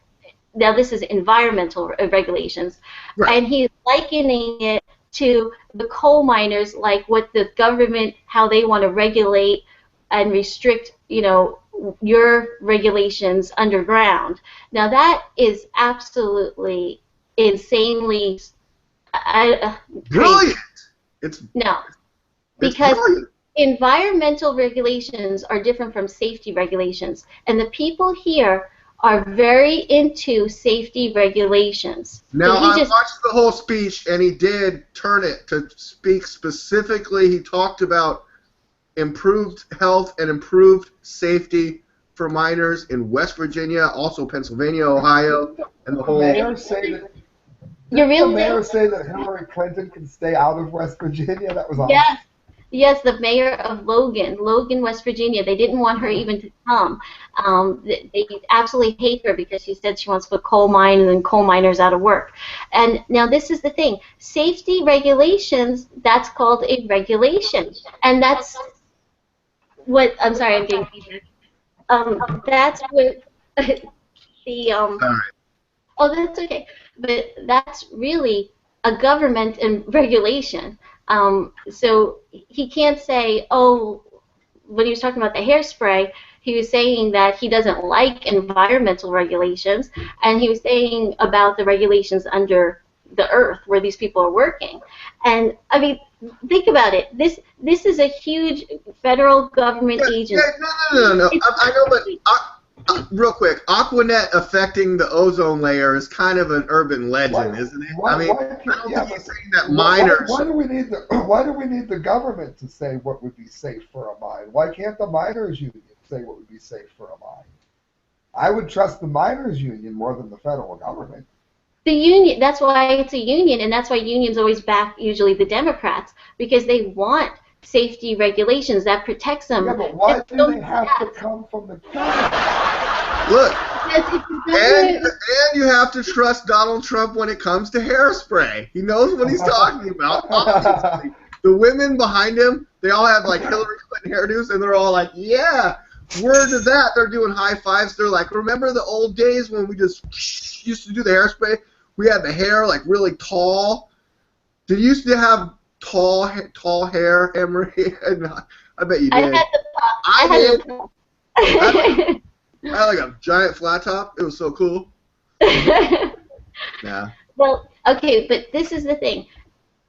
Now this is environmental regulations, right. And he's likening it to the coal miners, like what the government, how they want to regulate and restrict, your regulations underground. Now that is absolutely insanely brilliant. Because brilliant. Environmental regulations are different from safety regulations, and the people here are very into safety regulations. Now, I watched the whole speech, and he did turn it to speak specifically. He talked about improved health and improved safety for miners in West Virginia, also Pennsylvania, Ohio, and the whole. The mayor say that Hillary Clinton can stay out of West Virginia? That was awesome. Yes, the mayor of Logan, West Virginia. They didn't want her even to come. They absolutely hate her because she said she wants to put coal mines and coal miners out of work. And now this is the thing. Safety regulations, that's called a regulation. And that's what, I'm sorry, I'm getting feedback. That's what oh, that's okay. But that's really a government and regulation. So he can't say, oh, when he was talking about the hairspray, he was saying that he doesn't like environmental regulations, and he was saying about the regulations under the earth where these people are working. And, I mean, think about it. This is a huge federal government agency. No. I know, but real quick, Aquanet affecting the ozone layer is kind of an urban legend, isn't it? I don't think he's saying that miners. Why do we need the government to say what would be safe for a mine? Why can't the miners' union say what would be safe for a mine? I would trust the miners' union more than the federal government. The union, that's why it's a union, and that's why unions always back usually the Democrats, because they want safety regulations that protects them. Yeah, but why do they have to come from the government? Look, and you have to trust Donald Trump when it comes to hairspray. He knows what he's talking about. Obviously. The women behind him, they all have like Hillary Clinton hairdos, and they're all like, yeah, word to that. They're doing high fives. They're like, remember the old days when we just used to do the hairspray? We had the hair like really tall. Did you used to have tall hair, Emery? I bet you did. I had the I had did. no I had like a giant flat top. It was so cool. Yeah. Well, okay, but this is the thing.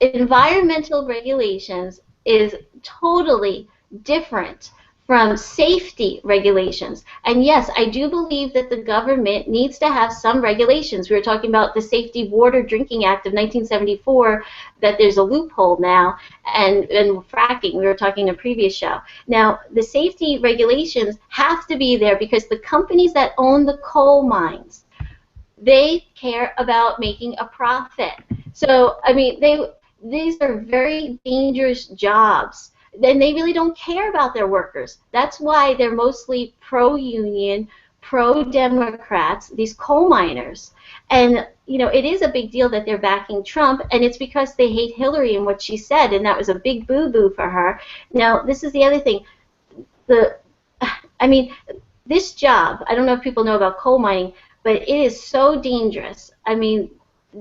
Environmental regulations is totally different from safety regulations. And yes, I do believe that the government needs to have some regulations. We were talking about the Safety Water Drinking Act of 1974, that there's a loophole now, and fracking, we were talking in a previous show. Now, the safety regulations have to be there because the companies that own the coal mines, they care about making a profit. So, I mean, these are very dangerous jobs. Then they really don't care about their workers. That's why they're mostly pro-union, pro-Democrats, these coal miners. And, you know, it is a big deal that they're backing Trump, and it's because they hate Hillary and what she said, and that was a big boo-boo for her. Now, this is the other thing. I mean, this job, I don't know if people know about coal mining, but it is so dangerous. I mean,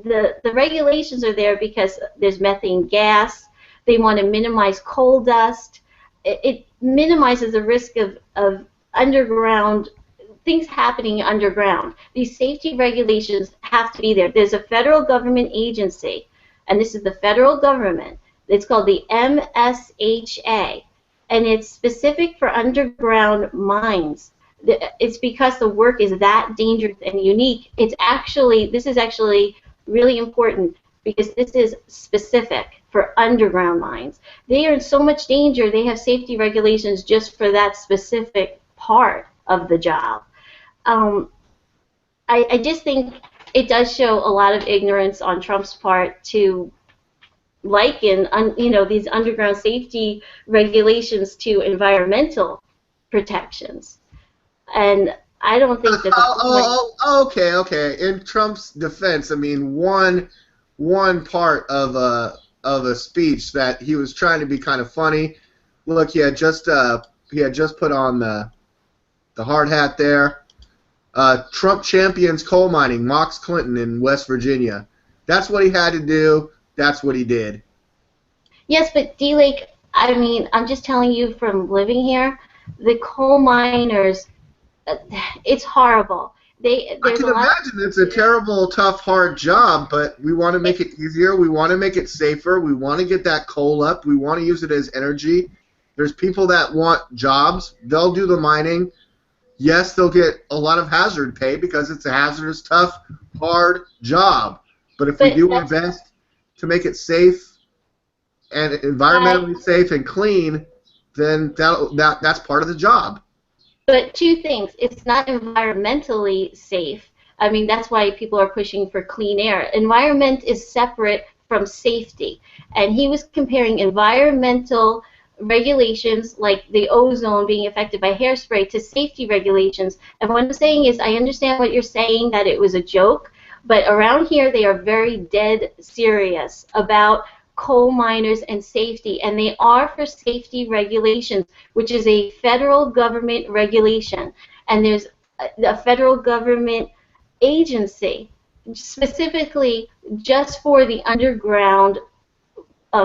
the regulations are there because there's methane gas. They want to minimize coal dust. It minimizes the risk of underground things happening underground. These safety regulations have to be there. There's a federal government agency, and this is the federal government. It's called the MSHA, and it's specific for underground mines. It's because the work is that dangerous and unique. This is actually really important because this is specific for underground mines. They are in so much danger, they have safety regulations just for that specific part of the job. I just think it does show a lot of ignorance on Trump's part to liken these underground safety regulations to environmental protections. And I don't think that Okay. In Trump's defense, I mean, one part of a speech that he was trying to be kind of funny. Look, he had just put on the hard hat there. Trump champions coal mining, mocks Clinton in West Virginia. That's what he had to do. That's what he did. Yes, but D-Lake, I mean, I'm just telling you from living here, the coal miners, it's horrible. I can imagine it's a terrible, tough, hard job, but we want to make it easier. We want to make it safer. We want to get that coal up. We want to use it as energy. There's people that want jobs. They'll do the mining. Yes, they'll get a lot of hazard pay because it's a hazardous, tough, hard job. But if we do our best to make it safe and environmentally safe and clean, then that's part of the job. But two things. It's not environmentally safe. I mean, that's why people are pushing for clean air. Environment is separate from safety. And he was comparing environmental regulations like the ozone being affected by hairspray to safety regulations. And what I'm saying is I understand what you're saying, that it was a joke, but around here they are very dead serious about coal miners and safety, and they are for safety regulations, which is a federal government regulation, and there's a federal government agency specifically just for the underground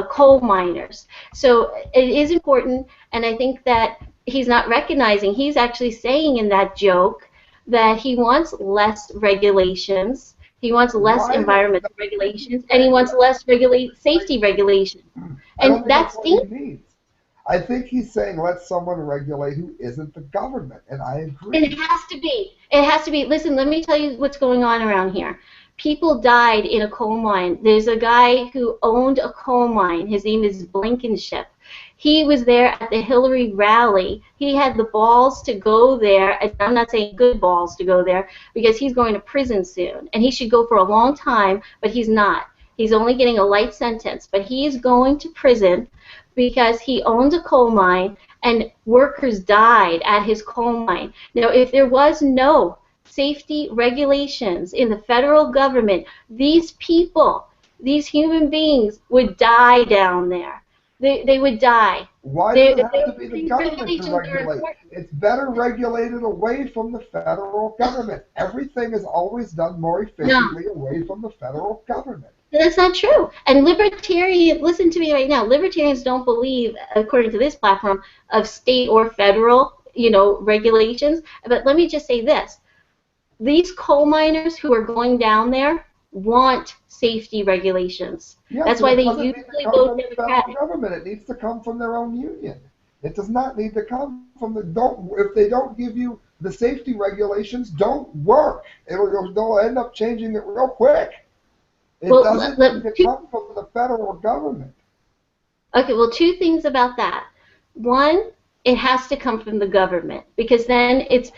coal miners. So it is important, and I think that he's not recognizing, he's actually saying in that joke that he wants less regulations. He wants less environmental regulations, and he wants less safety regulations. And that's what he means. I think he's saying let someone regulate who isn't the government, and I agree. And it has to be. It has to be. Listen, let me tell you what's going on around here. People died in a coal mine. There's a guy who owned a coal mine. His name is Blankenship. He was there at the Hillary rally. He had the balls to go there, and I'm not saying good balls to go there, because he's going to prison soon. And he should go for a long time, but he's not. He's only getting a light sentence, but he is going to prison because he owned a coal mine, and workers died at his coal mine. Now, if there was no safety regulations in the federal government, these people, these human beings, would die down there. They would die. Why They, does it have to they, be the these government to regulations are regulate? important. It's better regulated away from the federal government. Everything is always done more efficiently away from the federal government. That's not true. And libertarians, listen to me right now, libertarians don't believe, according to this platform, of state or federal, regulations. But let me just say this. These coal miners who are going down there want safety regulations. Yes, That's and why it they doesn't need to usually come vote from the federal Democratic. government. It needs to come from their own union. It does not need to come from if they don't give you the safety regulations, don't work. They'll end up changing it real quick. It doesn't need to come from the federal government. Okay, well, two things about that. One, it has to come from the government because then it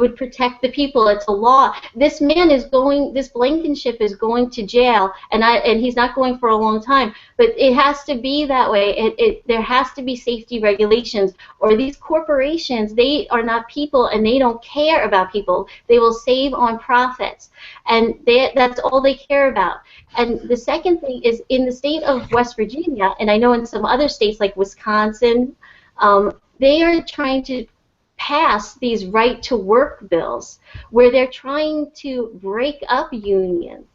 would protect the people. It's a law. This Blankenship is going to jail, and he's not going for a long time. But it has to be that way. There has to be safety regulations, or these corporations, they are not people, and they don't care about people. They will save on profits, and that's all they care about. And the second thing is in the state of West Virginia, and I know in some other states like Wisconsin, they are trying to pass these right-to-work bills where they're trying to break up unions.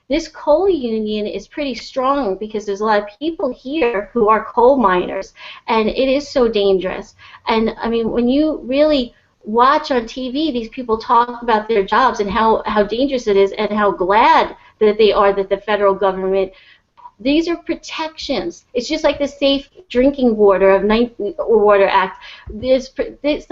This coal union is pretty strong because there's a lot of people here who are coal miners, and it is so dangerous. And, I mean, when you really watch on TV these people talk about their jobs and how dangerous it is and how glad that they are that the federal government, these are protections. It's just like the Safe Drinking Water Act.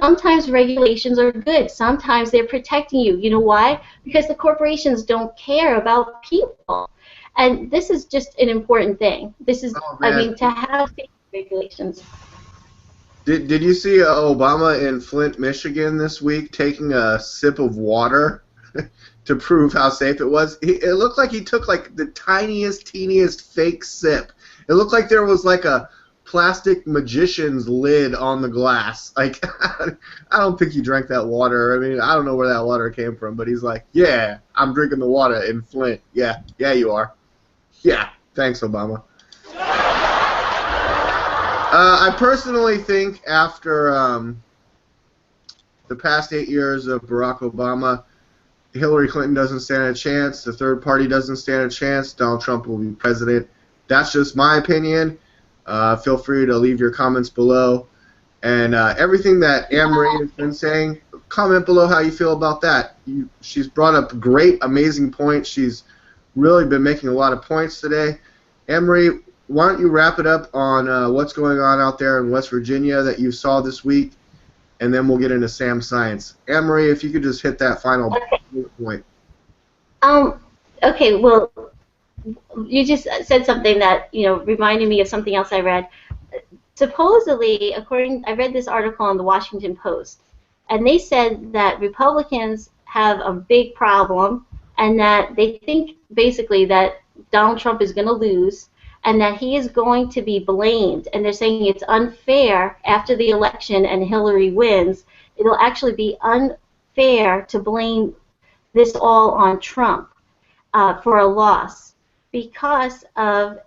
Sometimes regulations are good. Sometimes they're protecting you. You know why? Because the corporations don't care about people. And this is just an important thing. This is, I mean, to have safety regulations. Did you see Obama in Flint, Michigan this week taking a sip of water to prove how safe it was? It looked like he took like the teeniest fake sip. It looked like there was like a plastic magician's lid on the glass. Like, I don't think he drank that water. I mean, I don't know where that water came from, but he's like, yeah, I'm drinking the water in Flint. Yeah, you are. Yeah, thanks, Obama. I personally think after the past 8 years of Barack Obama, Hillary Clinton doesn't stand a chance, the third party doesn't stand a chance, Donald Trump will be president. That's just my opinion. Feel free to leave your comments below. And everything that Anne-Marie has been saying, comment below how you feel about that. She's brought up great, amazing points. She's really been making a lot of points today. Anne-Marie, why don't you wrap it up on what's going on out there in West Virginia that you saw this week, and then we'll get into Sam Science. Anne-Marie, if you could just hit that final point. Okay, well, you just said something that, reminded me of something else I read. Supposedly, I read this article on the Washington Post, and they said that Republicans have a big problem and that they think basically that Donald Trump is going to lose and that he is going to be blamed. And they're saying it's unfair after the election and Hillary wins. It'll actually be unfair to blame this all on Trump for a loss because of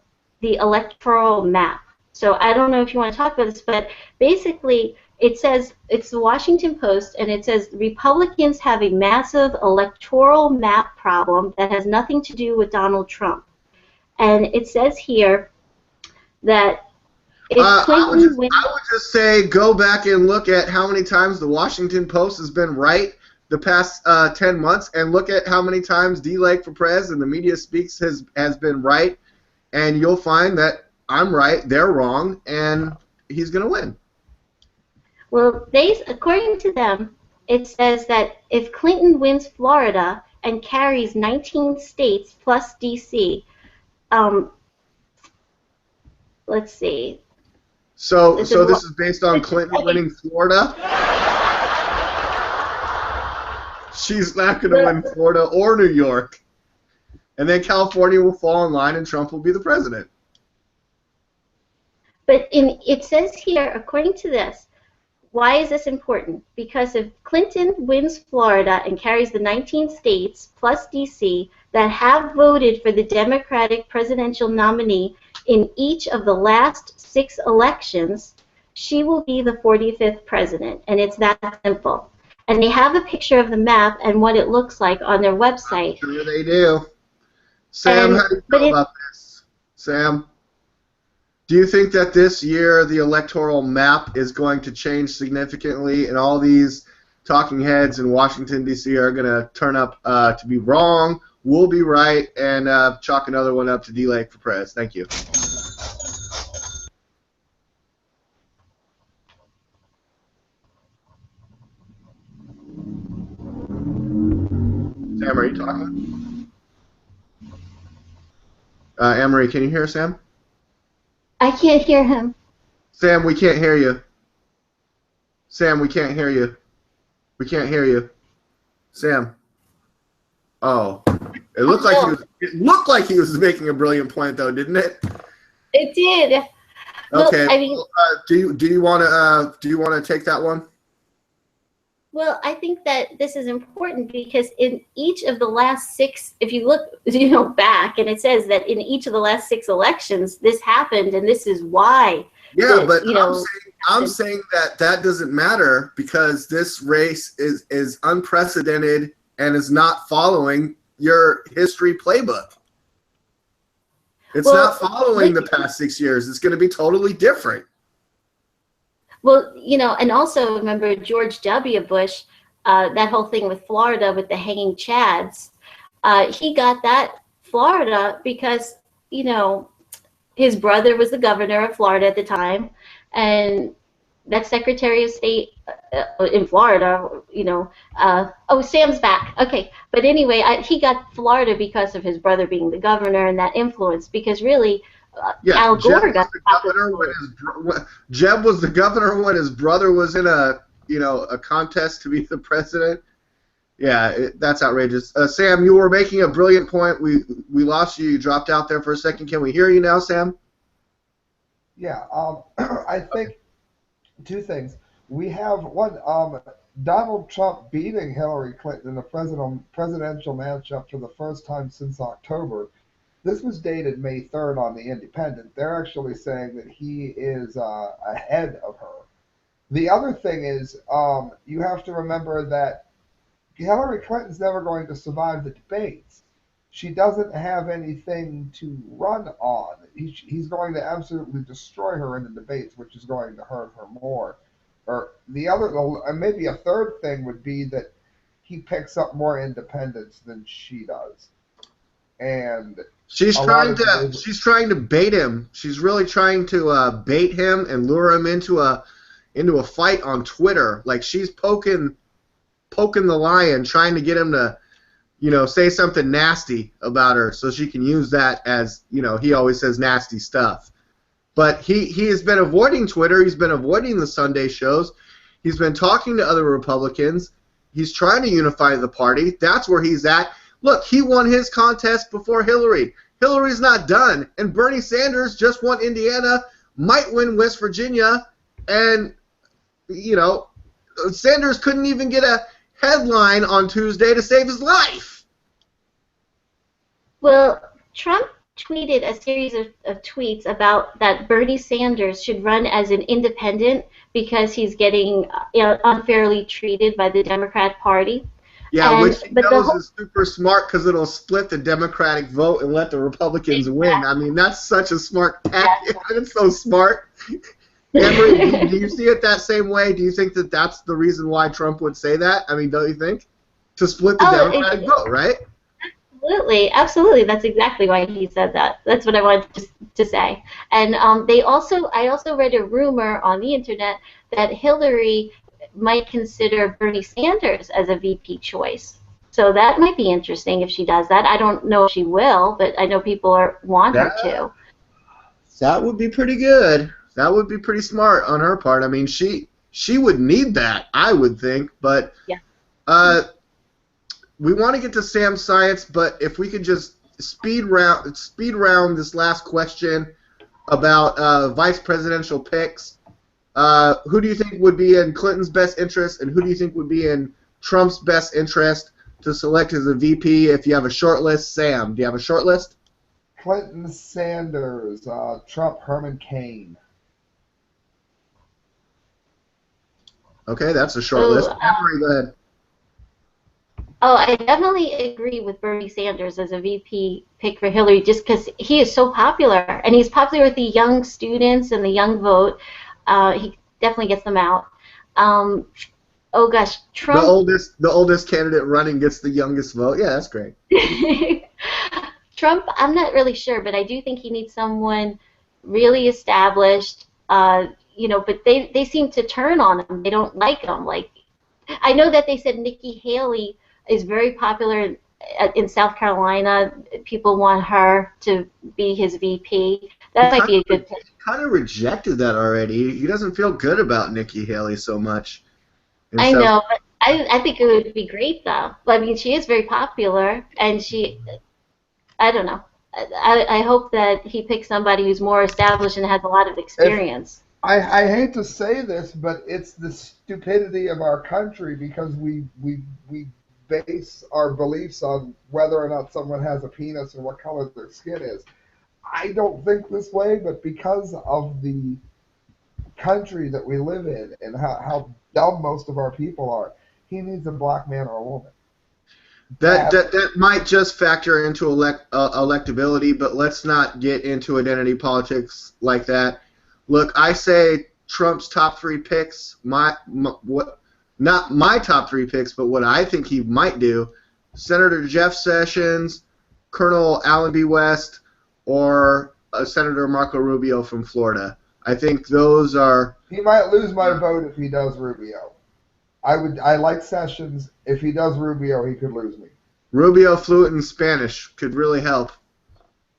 the electoral map. So I don't know if you want to talk about this, but basically it says, it's the Washington Post, and it says Republicans have a massive electoral map problem that has nothing to do with Donald Trump. And it says here that if Clinton wins... I would just say go back and look at how many times the Washington Post has been right the past 10 months, and look at how many times D-Lake for Prez and the Media Speaks has been right, and you'll find that I'm right, they're wrong, and he's going to win. Well, according to them, it says that if Clinton wins Florida and carries 19 states plus D.C., let's see. So this is based on Clinton winning Florida? She's not going to win Florida or New York. And then California will fall in line and Trump will be the president. But it says here, according to this, why is this important? Because if Clinton wins Florida and carries the 19 states plus D.C. that have voted for the Democratic presidential nominee, in each of the last 6 elections, she will be the 45th president, and it's that simple. And they have a picture of the map and what it looks like on their website. I'm sure they do. Sam, how do you feel about this? Sam, do you think that this year the electoral map is going to change significantly, and all these talking heads in Washington, D.C. are going to turn up to be wrong, we'll be right, and chalk another one up to D-Lake for Prez? Thank you. Sam, are you talking? Anne-Marie, can you hear Sam? I can't hear him. Sam, we can't hear you. Sam, we can't hear you. We can't hear you. Sam. Oh, it looked like he was making a brilliant point, though, didn't it? It did. Okay. Well, I mean, do you want to take that one? Well, I think that this is important because in each of the last 6, if you look, back, and it says that in each of the last 6 elections, this happened, and this is why. Yeah, but I'm saying that doesn't matter because this race is unprecedented and is not following your history playbook. It's not following the past 6 years. It's going to be totally different. Well, and also remember George W. Bush, that whole thing with Florida with the hanging chads. He got that Florida because, his brother was the governor of Florida at the time, and that Secretary of State in Florida, oh, Sam's back. Okay. But anyway, he got Florida because of his brother being the governor and that influence, because really, Al Gore got the governor Jeb was the governor when his brother was in a contest to be the president. Yeah, that's outrageous. Sam, you were making a brilliant point. We lost you. You dropped out there for a second. Can we hear you now, Sam? Yeah, I think 2 things. We have one, Donald Trump beating Hillary Clinton in the presidential matchup for the first time since October. This was dated May 3rd on The Independent. They're actually saying that he is ahead of her. The other thing is, you have to remember that Hillary Clinton's never going to survive the debates. She doesn't have anything to run on. He's going to absolutely destroy her in the debates, which is going to hurt her more. Or maybe a third thing would be that he picks up more independents than she does. And she's trying to bait him. She's really trying to bait him and lure him into a fight on Twitter. Like she's poking the lion, trying to get him to, say something nasty about her so she can use that as, he always says nasty stuff. But he has been avoiding Twitter. He's been avoiding the Sunday shows. He's been talking to other Republicans. He's trying to unify the party. That's where he's at. Look, he won his contest before Hillary. Hillary's not done. And Bernie Sanders just won Indiana, might win West Virginia, and, Sanders couldn't even get a headline on Tuesday to save his life. Well, Trump tweeted a series of tweets about that Bernie Sanders should run as an independent because he's getting unfairly treated by the Democrat Party. Yeah, which he knows is super smart because it'll split the Democratic vote and let the Republicans win. I mean, that's such a smart tactic. It's so smart. Emery, do you see it that same way? Do you think that that's the reason why Trump would say that? I mean, don't you think? To split the Democratic vote, right? Absolutely. That's exactly why he said that. That's what I wanted to say. And I also read a rumor on the internet that Hillary might consider Bernie Sanders as a VP choice. So that might be interesting if she does that. I don't know if she will, but I know people want her to. That would be pretty good. That would be pretty smart on her part. I mean, she would need that, I would think. But yeah. We want to get to Sam's science, but if we could just speed round this last question about vice presidential picks. Who do you think would be in Clinton's best interest, and who do you think would be in Trump's best interest to select as a VP if you have a short list? Sam, do you have a short list? Clinton, Sanders, Trump, Herman Cain. Okay, that's a short Oh, list. Anne-Marie, go ahead. oh, I definitely agree with Bernie Sanders as a VP pick for Hillary, just because he is so popular, and he's popular with the young students and the young vote. He definitely gets them out. Um, oh gosh, Trump. The oldest candidate running gets the youngest vote. Yeah, that's great. Trump, I'm not really sure, but I do think he needs someone really established. But they seem to turn on him. They don't like him. Like, I know that they said Nikki Haley is very popular in South Carolina. People want her to be his VP. He That might be a good pick. kind of rejected that already. He doesn't feel good about Nikki Haley so much. I know, but I think it would be great though. I mean, she is very popular, and I don't know. I hope that he picks somebody who's more established and has a lot of experience. I hate to say this, but it's the stupidity of our country because we base our beliefs on whether or not someone has a penis or what color their skin is. I don't think this way, but because of the country that we live in and how dumb most of our people are, he needs a black man or a woman. That might just factor into electability, but let's not get into identity politics like that. Look, I say Trump's top three picks, not my top three picks, but what I think he might do, Senator Jeff Sessions, Colonel Allen B. West, or Senator Marco Rubio from Florida. I think those are... He might lose my vote if he does Rubio. I like Sessions. If he does Rubio, he could lose me. Rubio fluent in Spanish could really help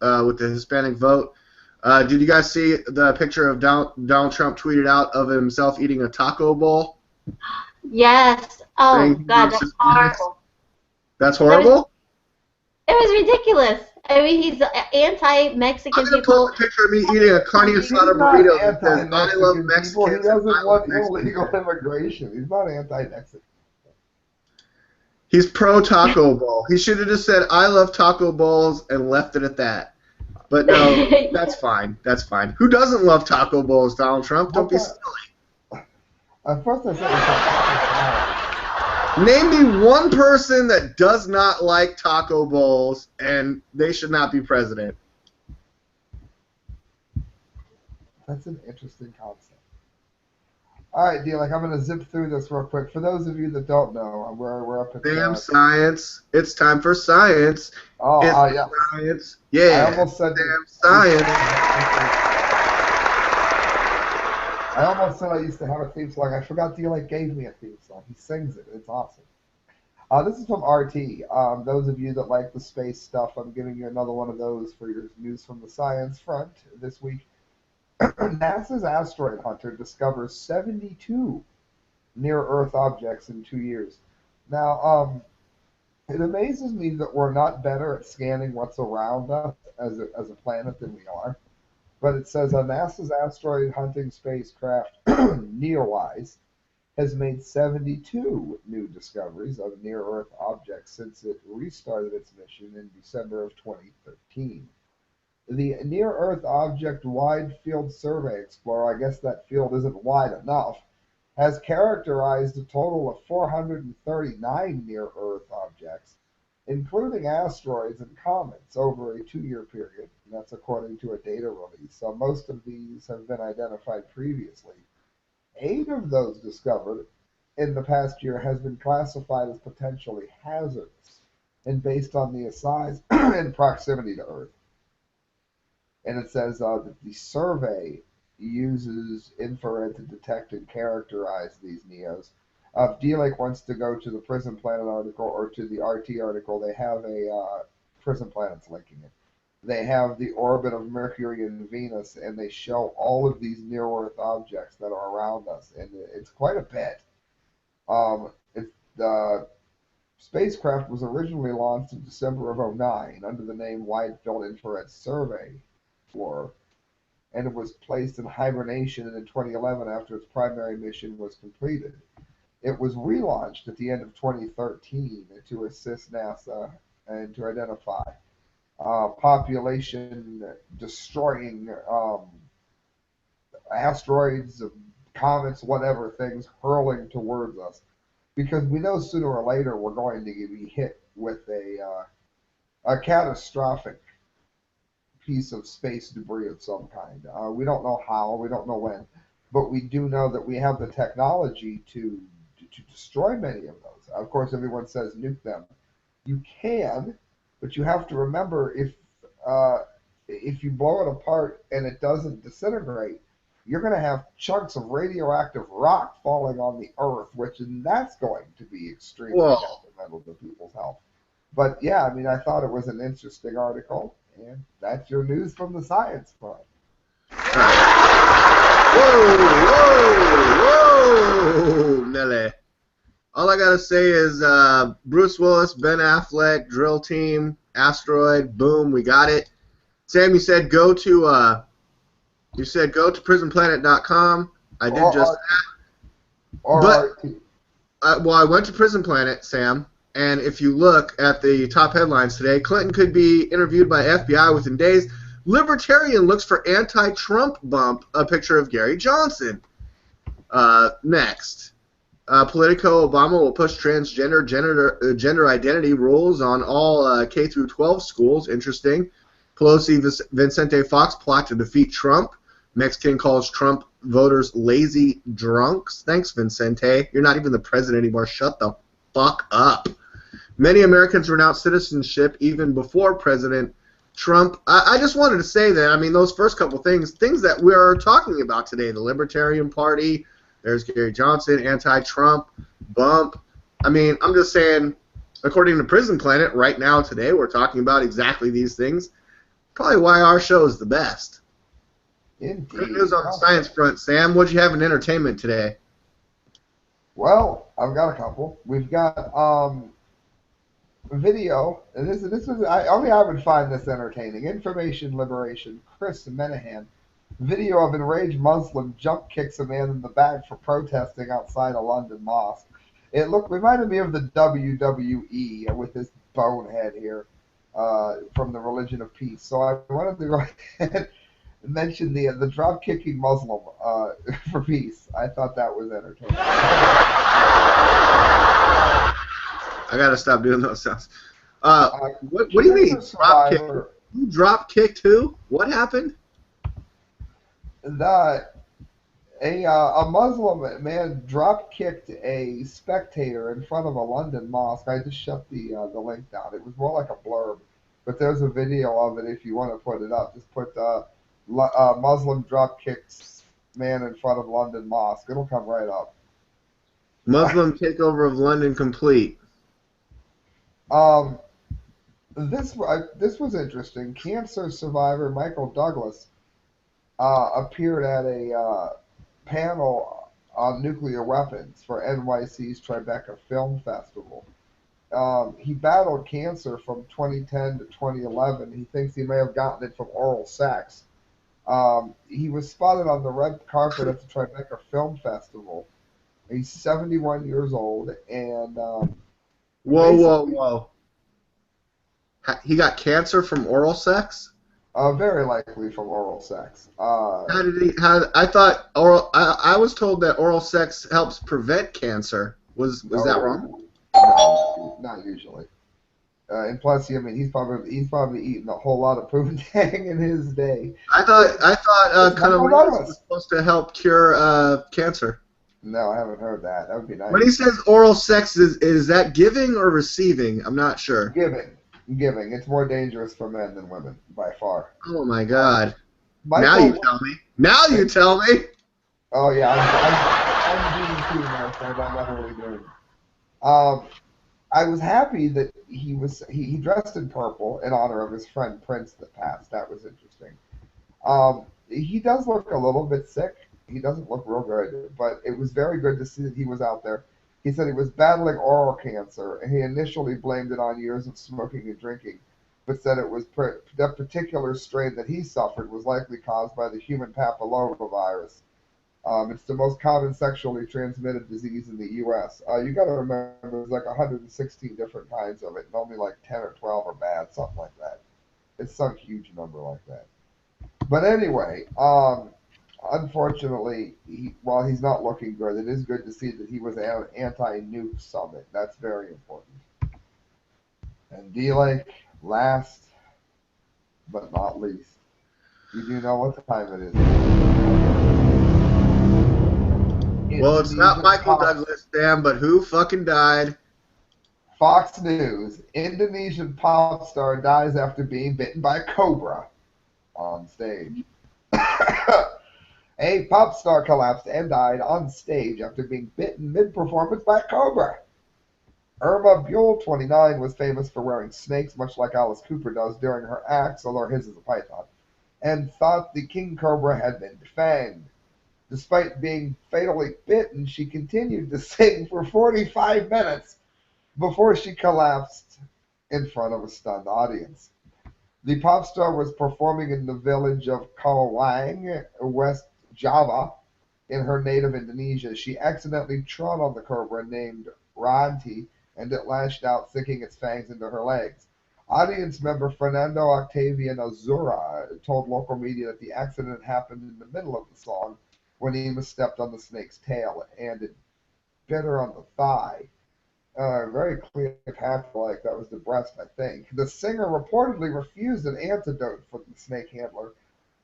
with the Hispanic vote. Did you guys see the picture of Donald Trump tweeted out of himself eating a taco bowl? Yes. Oh, God, that's horrible. That's horrible? It was ridiculous. I mean, he's anti-Mexican I'm going to people. post a picture of me eating a carne asada burrito that says, I love Mexicans. He doesn't want illegal immigration. He's not anti-Mexican. He's pro-taco bowl. He should have just said, I love taco bowls, and left it at that. But no, that's fine. That's fine. Who doesn't love taco bowls, Donald Trump? Don't be silly. At first I said Name me one person that does not like taco bowls, and they should not be president. That's an interesting concept. All right, D, I'm going to zip through this real quick. For those of you that don't know, we're up at... Damn science. It's time for science. Oh, yeah. Science. Yeah. I almost said damn science. I almost said I used to have a theme song. I forgot D gave me a theme song. He sings it. It's awesome. This is from RT. Those of you that like the space stuff, I'm giving you another one of those for your news from the science front this week. NASA's asteroid hunter discovers 72 near-Earth objects in 2 years. Now, it amazes me that we're not better at scanning what's around us as a planet than we are. But it says NASA's asteroid hunting spacecraft, NEOWISE, has made 72 new discoveries of near-Earth objects since it restarted its mission in December of 2013. The Near-Earth Object Wide Field Survey Explorer, I guess that field isn't wide enough, has characterized a total of 439 near-Earth objects, including asteroids and comets, over a 2-year period. And that's according to a data release. So most of these have been identified previously. 8 of those discovered in the past year has been classified as potentially hazardous and based on the size and proximity to Earth. And it says that the survey uses infrared to detect and characterize these NEOs. If D-Lake wants to go to the Prison Planet article or to the RT article, they have a Prison Planet's linking it. They have the orbit of Mercury and Venus, and they show all of these near-Earth objects that are around us, and it's quite a bit. The spacecraft was originally launched in December of 2009 under the name Wide Field Infrared Survey Explorer, and it was placed in hibernation in 2011 after its primary mission was completed. It was relaunched at the end of 2013 to assist NASA and to identify population destroying asteroids, comets, whatever things hurling towards us, because we know sooner or later we're going to be hit with a catastrophic piece of space debris of some kind. We don't know how, we don't know when, but we do know that we have the technology to destroy many of those. Of course, everyone says nuke them. You can, but you have to remember uh, if you blow it apart and it doesn't disintegrate, you're going to have chunks of radioactive rock falling on the Earth, which and that's going to be extremely Whoa. detrimental to people's health. But yeah, I mean, I thought it was an interesting article, and that's your news from the science front. Whoa, Nelly. All I gotta say is Bruce Willis, Ben Affleck, Drill Team, Asteroid, boom, we got it. Sam, you said go to prisonplanet.com. I did just that. But well, I went to Prison Planet, Sam, and if you look at the top headlines today, Clinton could be interviewed by FBI within days. Libertarian looks for anti-Trump bump, a picture of Gary Johnson. Next. Politico, Obama will push transgender gender identity rules on all K through 12 schools. Interesting. Pelosi, Vicente Fox plot to defeat Trump. Mexican calls Trump voters lazy drunks. Thanks, Vicente. You're not even the president anymore. Shut the fuck up. Many Americans renounce citizenship even before President Trump. I just wanted to say that, I mean, those first couple things that we're talking about today, the Libertarian Party, there's Gary Johnson, anti-Trump, bump. I mean, I'm just saying, according to Prison Planet, right now, today, we're talking about exactly these things. Probably why our show is the best. Indeed. Good news on the science front, Sam. What'd you have in entertainment today? Well, I've got a couple. We've got video, and this is only I would find this entertaining. Information Liberation, Chris Menahan. Video of enraged Muslim jump kicks a man in the back for protesting outside a London mosque. It reminded me of the WWE with this bonehead here from the Religion of Peace. So I wanted to go ahead and mention the drop kicking Muslim for peace. I thought that was entertaining. I gotta stop doing those sounds. What do you mean? Drop kick? Who drop kicked who? What happened? A Muslim man drop kicked a spectator in front of a London mosque. I just shut the link down. It was more like a blurb, but there's a video of it if you want to put it up. Just put Muslim drop kicks man in front of London mosque. It'll come right up. Muslim takeover of London complete. This was interesting. Cancer survivor Michael Douglas appeared at a panel on nuclear weapons for NYC's Tribeca Film Festival. He battled cancer from 2010 to 2011. He thinks he may have gotten it from oral sex. He was spotted on the red carpet at the Tribeca Film Festival. He's 71 years old, and whoa! He got cancer from oral sex? Very likely from oral sex. How did he? I thought oral. I was told that oral sex helps prevent cancer. Was that wrong? No, not usually. And plus, I mean, he's probably eaten a whole lot of poontang in his day. I thought cunnilingus was supposed to help cure cancer. No, I haven't heard that. That would be nice. When he says oral sex, is that giving or receiving? I'm not sure. Giving. It's more dangerous for men than women, by far. Oh my God! Michael, Now you tell me. Oh yeah, I'm beating too now, so I'm not really doing. I was happy that he dressed in purple in honor of his friend Prince that passed. That was interesting. He does look a little bit sick. He doesn't look real good, but it was very good to see that he was out there. He said he was battling oral cancer, and he initially blamed it on years of smoking and drinking, but said it was that particular strain that he suffered was likely caused by the human papillomavirus. It's the most common sexually transmitted disease in the U.S. You got to remember, there's like 116 different kinds of it, and only like 10 or 12 are bad, something like that. It's some huge number like that. But anyway, unfortunately, while he's not looking good, it is good to see that he was an anti-nuke summit. That's very important. And D-Lake, last but not least, you do know what time it is. Well, it's not Michael Douglas, Sam, but who fucking died? Fox News. Indonesian pop star dies after being bitten by a cobra on stage. A pop star collapsed and died on stage after being bitten mid-performance by a cobra. Irma Buell, 29, was famous for wearing snakes, much like Alice Cooper does during her acts, although his is a python, and thought the king cobra had been defanged. Despite being fatally bitten, she continued to sing for 45 minutes before she collapsed in front of a stunned audience. The pop star was performing in the village of Kalawang, West Java, in her native Indonesia. She accidentally trod on the cobra named Ranti, and it lashed out, sinking its fangs into her legs. Audience member Fernando Octavian Azura told local media that the accident happened in the middle of the song when he misstepped on the snake's tail and it bit her on the thigh. Very clear path, like that was the breast, I think. The singer reportedly refused an antidote for the snake handler,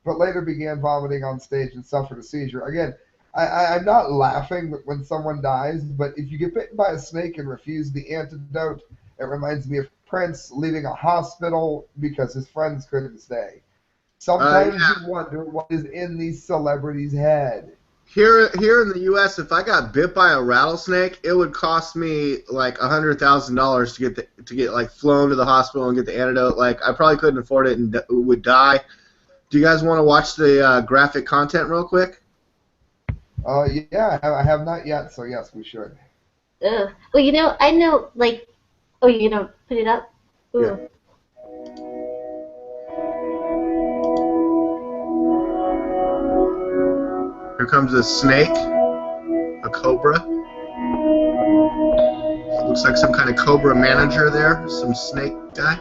but later began vomiting on stage and suffered a seizure. Again, I'm not laughing when someone dies, but if you get bitten by a snake and refuse the antidote, it reminds me of Prince leaving a hospital because his friends couldn't stay. Sometimes you wonder what is in these celebrities' head. Here in the U.S., if I got bit by a rattlesnake, it would cost me like $100,000 to get like flown to the hospital and get the antidote. Like I probably couldn't afford it and would die. Do you guys want to watch the graphic content real quick? Yeah, I have not yet, so yes, we should. Well, I know, like, oh, you're going to put it up? Ooh. Yeah. Here comes a snake, a cobra. Looks like some kind of cobra manager there, some snake guy.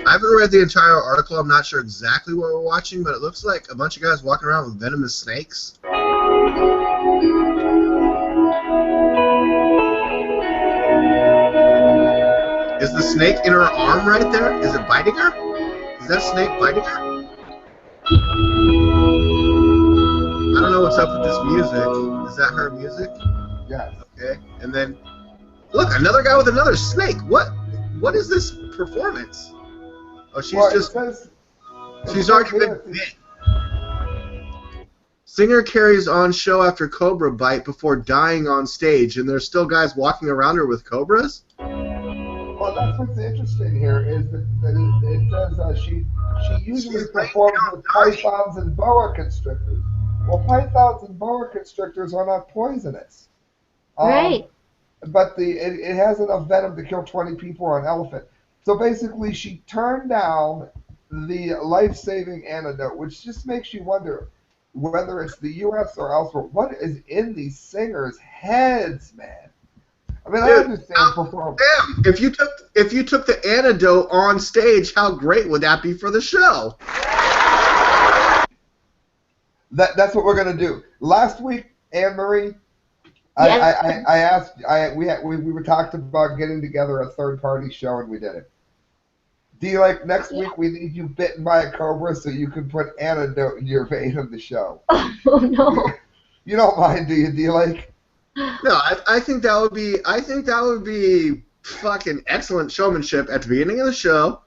I haven't read the entire article. I'm not sure exactly what we're watching, but it looks like a bunch of guys walking around with venomous snakes. Is the snake in her arm right there? Is it biting her? Is that snake biting her? I don't know what's up with this music. Is that her music? Yes. Okay. And then, look, another guy with another snake. What is this performance? Oh, she's she's already been bit. Singer carries on show after cobra bite before dying on stage, and there's still guys walking around her with cobras? Well, that's what's interesting here is that it says she usually performs with pythons and boa constrictors. Well, pythons and boa constrictors are not poisonous. Right. But it has enough venom to kill 20 people or an elephant. So basically, she turned down the life-saving antidote, which just makes you wonder whether it's the U.S. or elsewhere. What is in these singers' heads, man? I mean, I understand performance. Damn, if you took the antidote on stage, how great would that be for the show? That's what we're gonna do. Last week, Anne Marie, Yes. I asked, we were talked about getting together a third-party show, and we did it. Do you like next week we need you bitten by a cobra so you can put antidote in your vein of the show? Oh no. You don't mind, do you? Do you like? No, I think that would be fucking excellent showmanship at the beginning of the show.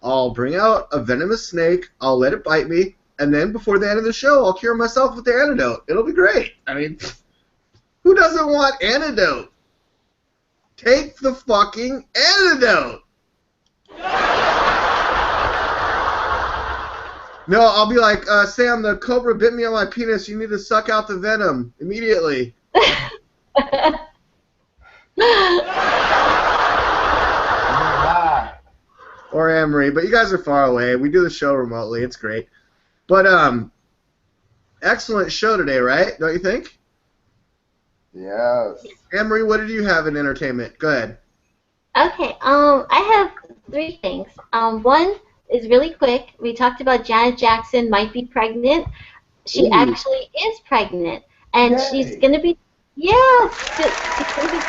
I'll bring out a venomous snake, I'll let it bite me, and then before the end of the show, I'll cure myself with the antidote. It'll be great. I mean, who doesn't want antidote? Take the fucking antidote. No, I'll be like, Sam, the cobra bit me on my penis. You need to suck out the venom immediately. Or Anne Marie, but you guys are far away. We do the show remotely. It's great. But excellent show today, right? Don't you think? Yes. Anne-Marie, what did you have in entertainment? Go ahead. Okay, I have three things. One is really quick. We talked about Janet Jackson might be pregnant. She Ooh. actually is pregnant, and she's Yay. gonna be, yes, she's gonna be,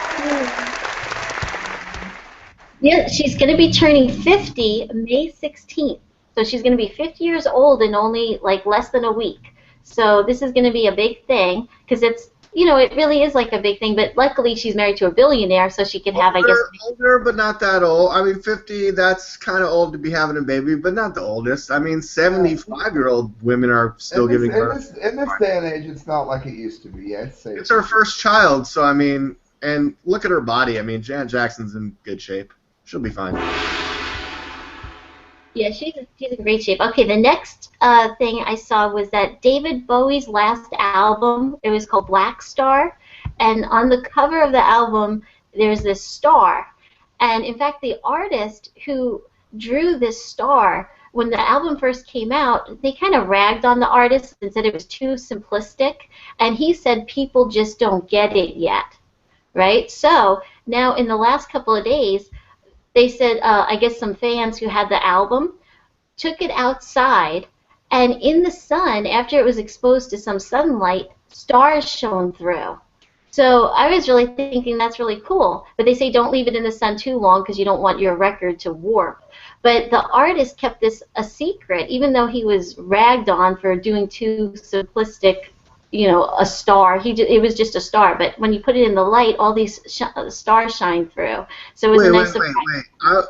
yeah, she's gonna be turning 50 May 16th. So she's gonna be 50 years old in only like less than a week. So this is gonna be a big thing because it's, it really is like a big thing. But luckily she's married to a billionaire, so she can have, I guess. Older, but not that old. I mean, 50, that's kind of old to be having a baby, but not the oldest. I mean, 75-year-old women are still giving birth. In this day and age, it's not like it used to be. Yeah, it's safe. It's her first child, so I mean, and look at her body. I mean, Janet Jackson's in good shape. She'll be fine. Yeah, she's in great shape. Okay, the next thing I saw was that David Bowie's last album. It was called Black Star, and on the cover of the album, there's this star. And in fact, the artist who drew this star, when the album first came out, they kind of ragged on the artist and said it was too simplistic. And he said people just don't get it yet, right? So now in the last couple of days, they said, I guess some fans who had the album took it outside, and in the sun, after it was exposed to some sunlight, stars shone through. So I was really thinking that's really cool. But they say don't leave it in the sun too long because you don't want your record to warp. But the artist kept this a secret, even though he was ragged on for doing too simplistic, a star. It was just a star. But when you put it in the light, all these stars shine through. So it was a nice surprise. Wait.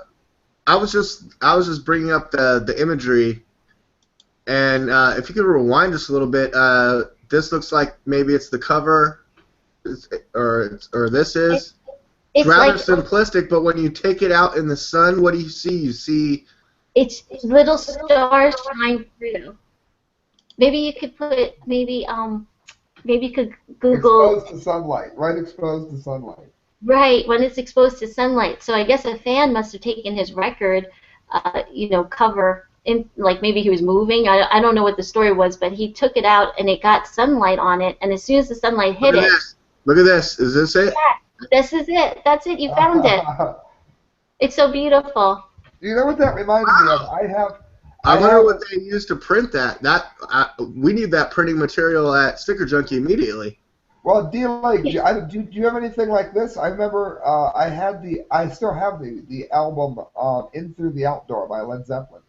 I was just bringing up the imagery, and if you could rewind just a little bit, this looks like maybe it's the cover, or this is. It's rather like, simplistic, but when you take it out in the sun, what do you see? You see it's little stars shine through. Maybe you could put maybe you could Google exposed to sunlight, right? Exposed to sunlight. Right, when it's exposed to sunlight. So I guess a fan must have taken his record, cover in, like maybe he was moving. I don't know what the story was, but he took it out and it got sunlight on it. And as soon as the sunlight hit it, look at this. Is this it? Yeah, this is it. That's it. You found it. It's so beautiful. You know what that reminds me of? I wonder what they used to print that. We need that printing material at Sticker Junkie immediately. Well, do you have anything like this? I remember I still have the album In Through the Outdoor by Led Zeppelin.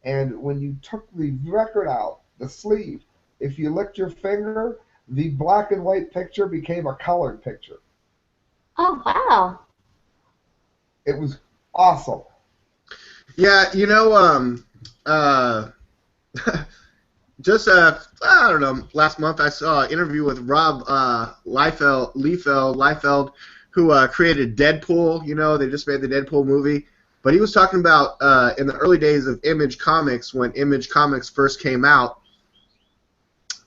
And when you took the record out, the sleeve, if you licked your finger, the black and white picture became a colored picture. Oh, wow. It was awesome. Yeah, just I don't know. Last month I saw an interview with Rob Liefeld, who created Deadpool. They just made the Deadpool movie, but he was talking about in the early days of Image Comics, when Image Comics first came out.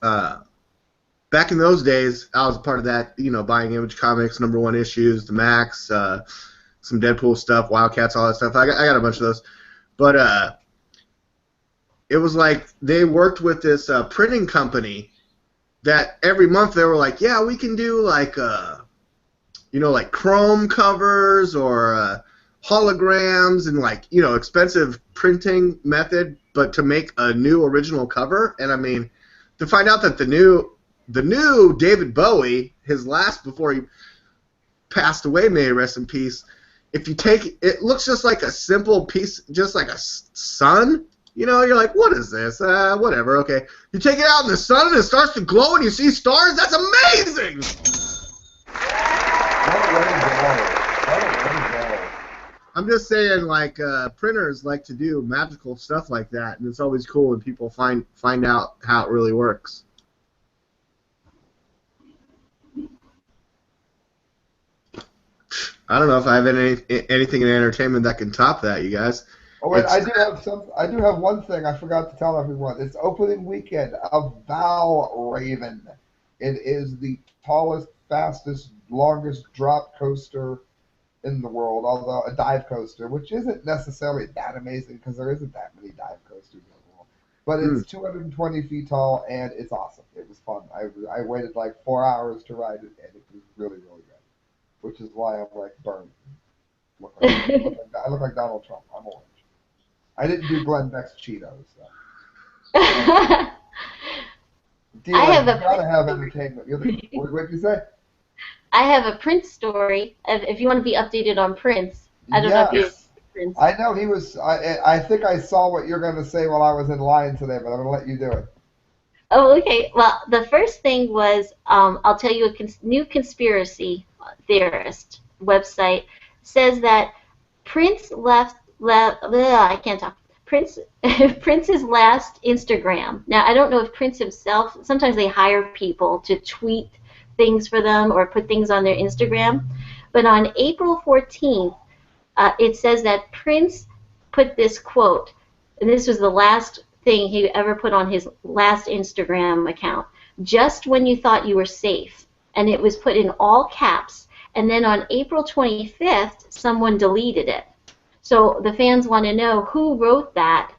Back in those days, I was a part of that. Buying Image Comics #1 issues, the Max, some Deadpool stuff, Wildcats, all that stuff. I got a bunch of those, but. It was like they worked with this printing company that every month they were like, yeah, we can do like, like chrome covers or holograms and like, expensive printing method, but to make a new original cover. And I mean, to find out that the new David Bowie, his last before he passed away, may he rest in peace. If you take it, looks just like a simple piece, just like a sun. You're like, what is this? Whatever, okay. You take it out in the sun and it starts to glow and you see stars? That's amazing! I'm just saying, like, printers like to do magical stuff like that, and it's always cool when people find out how it really works. I don't know if I have anything in entertainment that can top that, you guys. Oh wait, I do have one thing I forgot to tell everyone. It's opening weekend of Valravn. It is the tallest, fastest, longest drop coaster in the world, although a dive coaster, which isn't necessarily that amazing because there isn't that many dive coasters in the world. But it's 220 feet tall, and it's awesome. It was fun. I waited like 4 hours to ride it, and it was really, really good. Which is why I'm like burned. I look like Donald Trump. I'm orange. I didn't do Glenn Beck's Cheetos. So. I have you gotta have entertainment. What did you say? I have a Prince story. If you want to be updated on Prince, I don't know if you. Prince. I know he was. I think I saw what you're going to say while I was in line today, but I'm going to let you do it. Oh, okay. Well, the first thing was I'll tell you a new conspiracy theorist website says that Prince I can't talk. Prince's last Instagram. Now, I don't know if Prince himself. Sometimes they hire people to tweet things for them or put things on their Instagram. But on April 14th. It says that Prince put this quote, and this was the last thing he ever put on his last Instagram account, just when you thought you were safe. And it was put in all caps. And then on April 25th, someone deleted it. So the fans want to know who wrote that.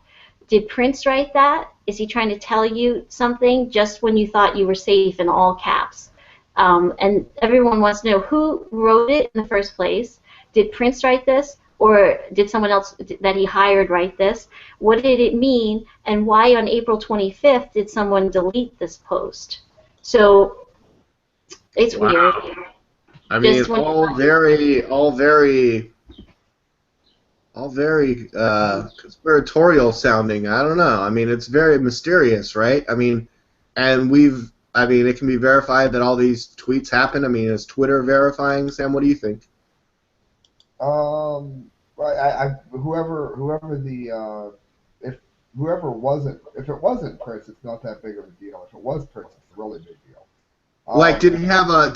Did Prince write that? Is he trying to tell you something just when you thought you were safe in all caps? And everyone wants to know who wrote it in the first place. Did Prince write this, or did someone else that he hired write this? What did it mean, and why on April 25th did someone delete this post? So it's weird. I mean, it's all very conspiratorial sounding. I don't know. I mean, it's very mysterious, right? I mean, and it can be verified that all these tweets happen. I mean, is Twitter verifying? Sam, what do you think? If it wasn't Prince, it's not that big of a deal. If it was Prince, it's a really big deal. Did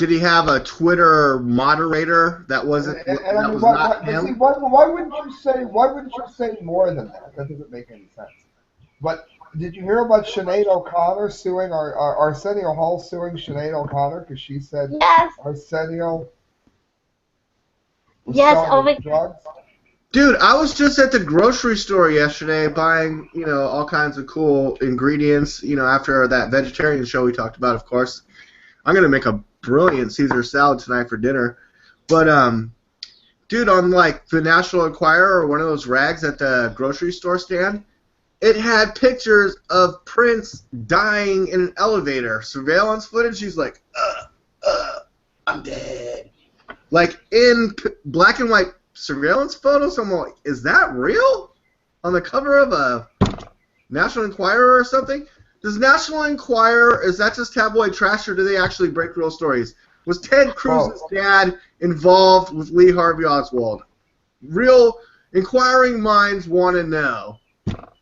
he have a Twitter moderator that wasn't not him? See, why wouldn't you say more than that? That doesn't make any sense. But did you hear about Sinead O'Connor suing Arsenio Hall suing Sinead O'Connor because she said Arsenio was selling drugs? Dude, I was just at the grocery store yesterday buying, all kinds of cool ingredients, after that vegetarian show we talked about, of course. I'm going to make a brilliant Caesar salad tonight for dinner. But, dude, on, the National Enquirer or one of those rags at the grocery store stand, it had pictures of Prince dying in an elevator. Surveillance footage, he's like, I'm dead. In black and white surveillance photos, I'm like, is that real? On the cover of a National Enquirer or something? Does National Enquirer, is that just tabloid trash, or do they actually break real stories? Was Ted Cruz's dad involved with Lee Harvey Oswald? Real inquiring minds want to know.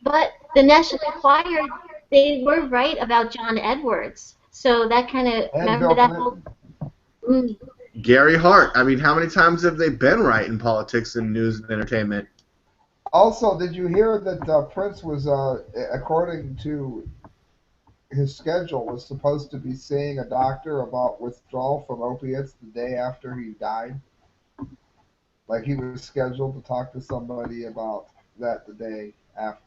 But the National Enquirer, they were right about John Edwards. So that kind of, remember that whole... Gary Hart. I mean, how many times have they been right in politics and news and entertainment? Also, did you hear that Prince was, according to his schedule, was supposed to be seeing a doctor about withdrawal from opiates the day after he died? He was scheduled to talk to somebody about that the day after.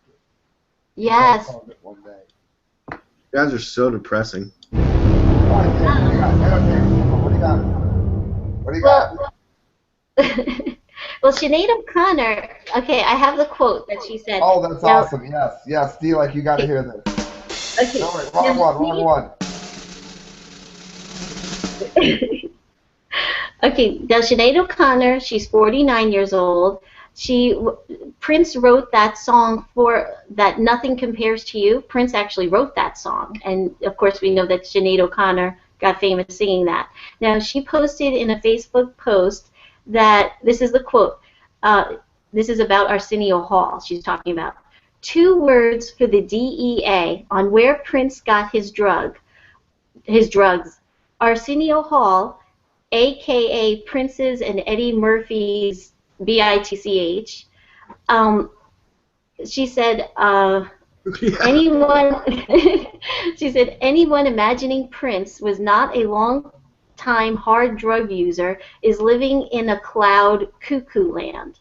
Yes. One day. You guys are so depressing. What do you got? Well, Sinead O'Connor, okay, I have the quote that she said. Oh, that's awesome. Yes, Steve, you got to hear this. Okay. No, wait, wrong one. Okay, now Sinead O'Connor, she's 49 years old. Prince wrote that song for that Nothing Compares to You. Prince actually wrote that song, and of course we know that Sinead O'Connor got famous singing that. Now she posted in a Facebook post that, this is the quote, this is about Arsenio Hall she's talking about. 2 words for the DEA on where Prince got his drugs. Arsenio Hall, a.k.a. Prince's and Eddie Murphy's BITCH. She said, anyone imagining Prince was not a long-time hard drug user is living in a cloud cuckoo land.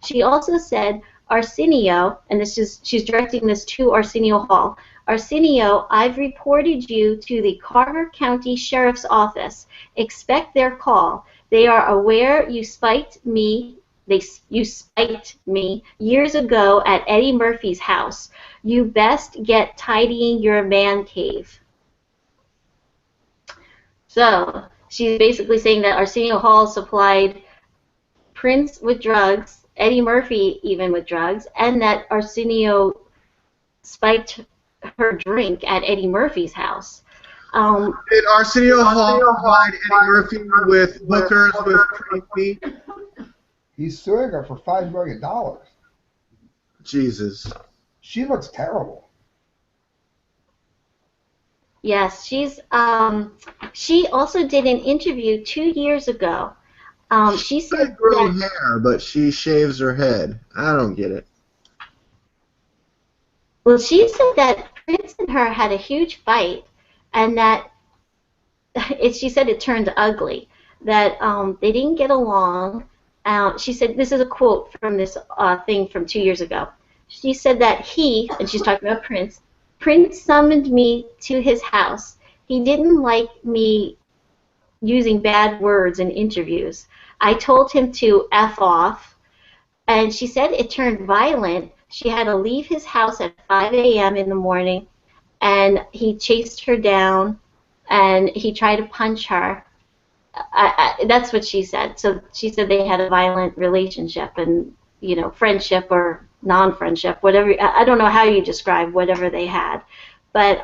She also said Arsenio, and she's directing this to Arsenio Hall. Arsenio, I've reported you to the Carver County Sheriff's Office. Expect their call. They are aware you spiked me. You spiked me years ago at Eddie Murphy's house. You best get tidying your man cave. So she's basically saying that Arsenio Hall supplied Prince with drugs, Eddie Murphy even with drugs, and that Arsenio spiked her drink at Eddie Murphy's house. Did Arsenio Hall provide Eddie Murphy with hookers with pretty feet? He's suing her for $5 million. Jesus. She looks terrible. Yes, she also did an interview 2 years ago. She said grow hair, but she shaves her head. I don't get it. Well, she said that Prince and her had a huge fight, and that she said it turned ugly. That they didn't get along. She said, this is a quote from this thing from 2 years ago. She said that and she's talking about Prince summoned me to his house. He didn't like me using bad words in interviews. I told him to F off, and she said it turned violent. She had to leave his house at 5 a.m. in the morning, and he chased her down, and he tried to punch her. That's what she said. So she said they had a violent relationship and, friendship or non-friendship, whatever. I don't know how you describe whatever they had. But,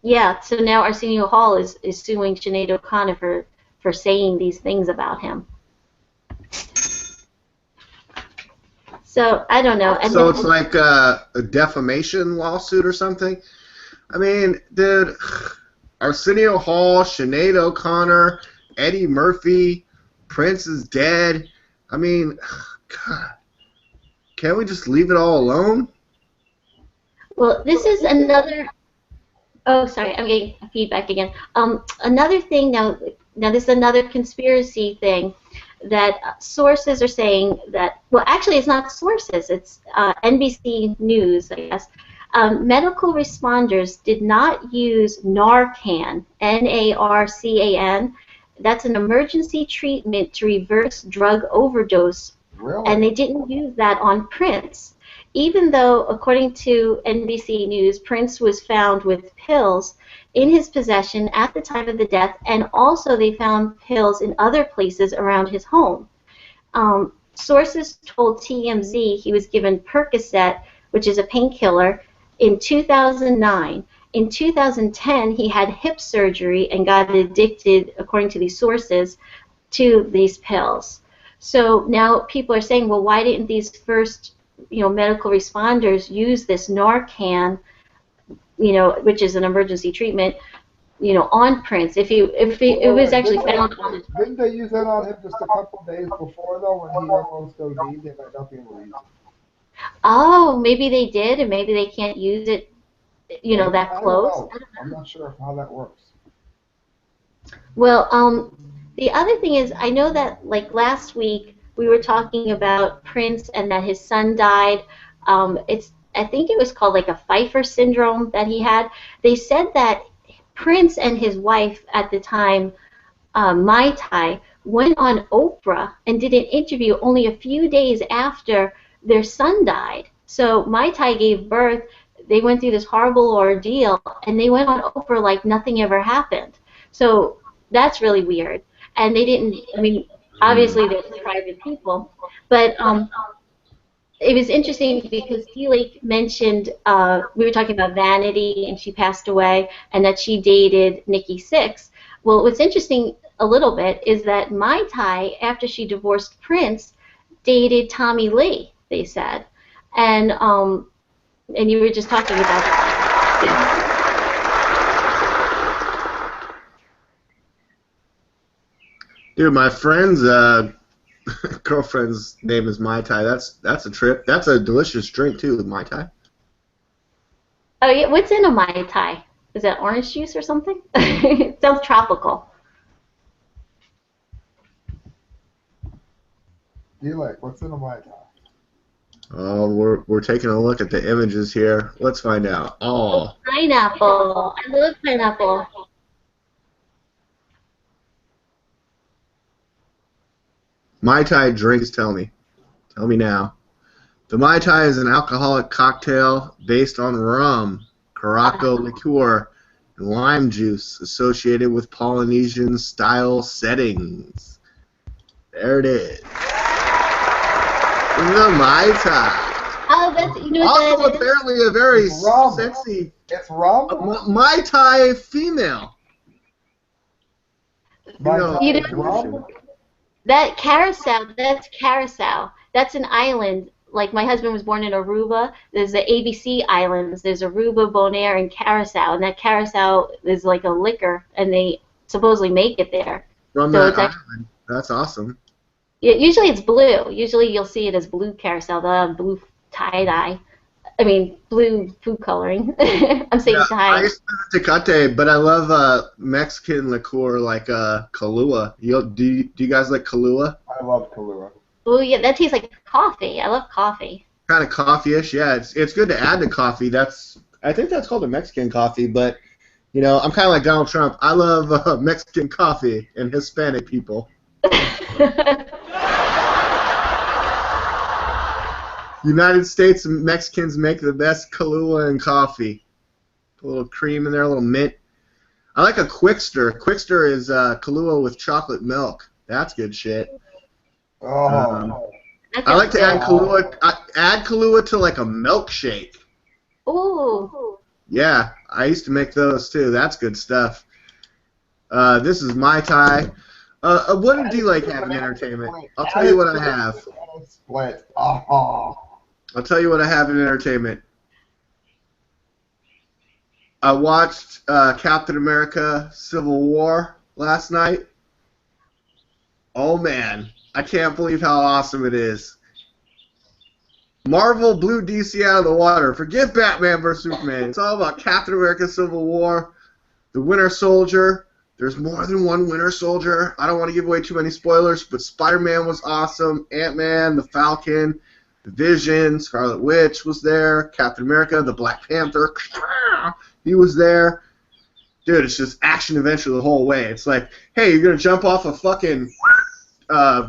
yeah, so now Arsenio Hall is suing Sinead O'Connor for saying these things about him. So, I don't know. So it's like a defamation lawsuit or something? I mean, dude, Arsenio Hall, Sinead O'Connor, Eddie Murphy, Prince is dead. I mean, God, can't we just leave it all alone? Well, this is another... Oh, sorry, I'm getting feedback again. Another thing now this is another conspiracy thing that sources are saying that, well, actually it's not sources, it's NBC News, I guess. Medical responders did not use Narcan, Narcan. That's an emergency treatment to reverse drug overdose. Really? And they didn't use that on Prince. Even though, according to NBC News, Prince was found with pills in his possession at the time of the death, and also they found pills in other places around his home. Sources told TMZ he was given Percocet, which is a painkiller, in 2009. In 2010, he had hip surgery and got addicted, according to these sources, to these pills. So now people are saying, well, why didn't these first medical responders use this Narcan, which is an emergency treatment, on Prince? If it was actually found on his... Didn't they use that on him just a couple of days before, though, when he almost OD'd? They might not be able to use it. Oh, maybe they did, and maybe they can't use it, that close. I'm not sure how that works. Well, the other thing is, I know that, like, last week we were talking about Prince and that his son died. I think it was called like a Pfeiffer syndrome that he had. They said that Prince and his wife at the time, Mai Tai, went on Oprah and did an interview only a few days after their son died. So Mai Tai gave birth, they went through this horrible ordeal, and they went on Oprah like nothing ever happened. So that's really weird. And they didn't, obviously they're private people, but it was interesting because D-Lake mentioned, we were talking about Vanity, and she passed away, and that she dated Nikki Sixx. Well, what's interesting a little bit is that Mai Tai, after she divorced Prince, dated Tommy Lee, they said. And you were just talking about that. Dude, my friend's girlfriend's name is Mai Tai. That's a trip. That's a delicious drink too, Mai Tai. Oh yeah, what's in a Mai Tai? Is that orange juice or something? It sounds tropical. D-Lake, what's in a Mai Tai? Oh, we're taking a look at the images here. Let's find out. Oh, Pineapple. I love pineapple. Mai Tai drinks. Tell me now. The Mai Tai is an alcoholic cocktail based on rum, Caraco liqueur, and lime juice associated with Polynesian style settings. There it is. The Mai Tai. Oh, that's you know what Also, that is? apparently, a very It's rum. sexy It's rum. Mai Tai female. Mai know, Tai You is know- rum. That Curacao, that's Curacao. That's an island. Like my husband was born in Aruba. There's the ABC Islands. There's Aruba, Bonaire, and Curacao. And that Curacao is like a liquor, and they supposedly make it there. From So that it's island. That's awesome. Yeah, usually it's blue. Usually you'll see it as blue Curacao. They'll have blue tie-dye. I mean, blue food coloring. I'm saying Yeah, I tie. used to do Tecate, but I love Mexican liqueur like Kahlua. Do you guys like Kahlua? I love Kahlua. Oh yeah, that tastes like coffee. I love coffee. Kind of coffee-ish. Yeah, it's good to add to coffee. I think that's called a Mexican coffee, but I'm kind of like Donald Trump. I love Mexican coffee and Hispanic people. United States and Mexicans make the best Kahlua and coffee. Put a little cream in there, a little mint. I like a Quickster. Quickster is Kahlua with chocolate milk. That's good shit. Oh. That I like to sounds add good. Kahlua to like a milkshake. Ooh. Yeah, I used to make those too. That's good stuff. This is Mai Tai. What do you like having entertainment? I'll tell you what I have. Split. Oh. I'll tell you what I have in entertainment. I watched Captain America Civil War last night. Oh man, I can't believe how awesome it is. Marvel blew DC out of the water. Forget Batman vs. Superman. It's all about Captain America Civil War, the Winter Soldier. There's more than one Winter Soldier. I don't want to give away too many spoilers, but Spider-Man was awesome. Ant-Man, the Falcon, the Vision, Scarlet Witch was there. Captain America, the Black Panther, he was there. Dude, it's just action-adventure the whole way. It's like, hey, you're going to jump off a fucking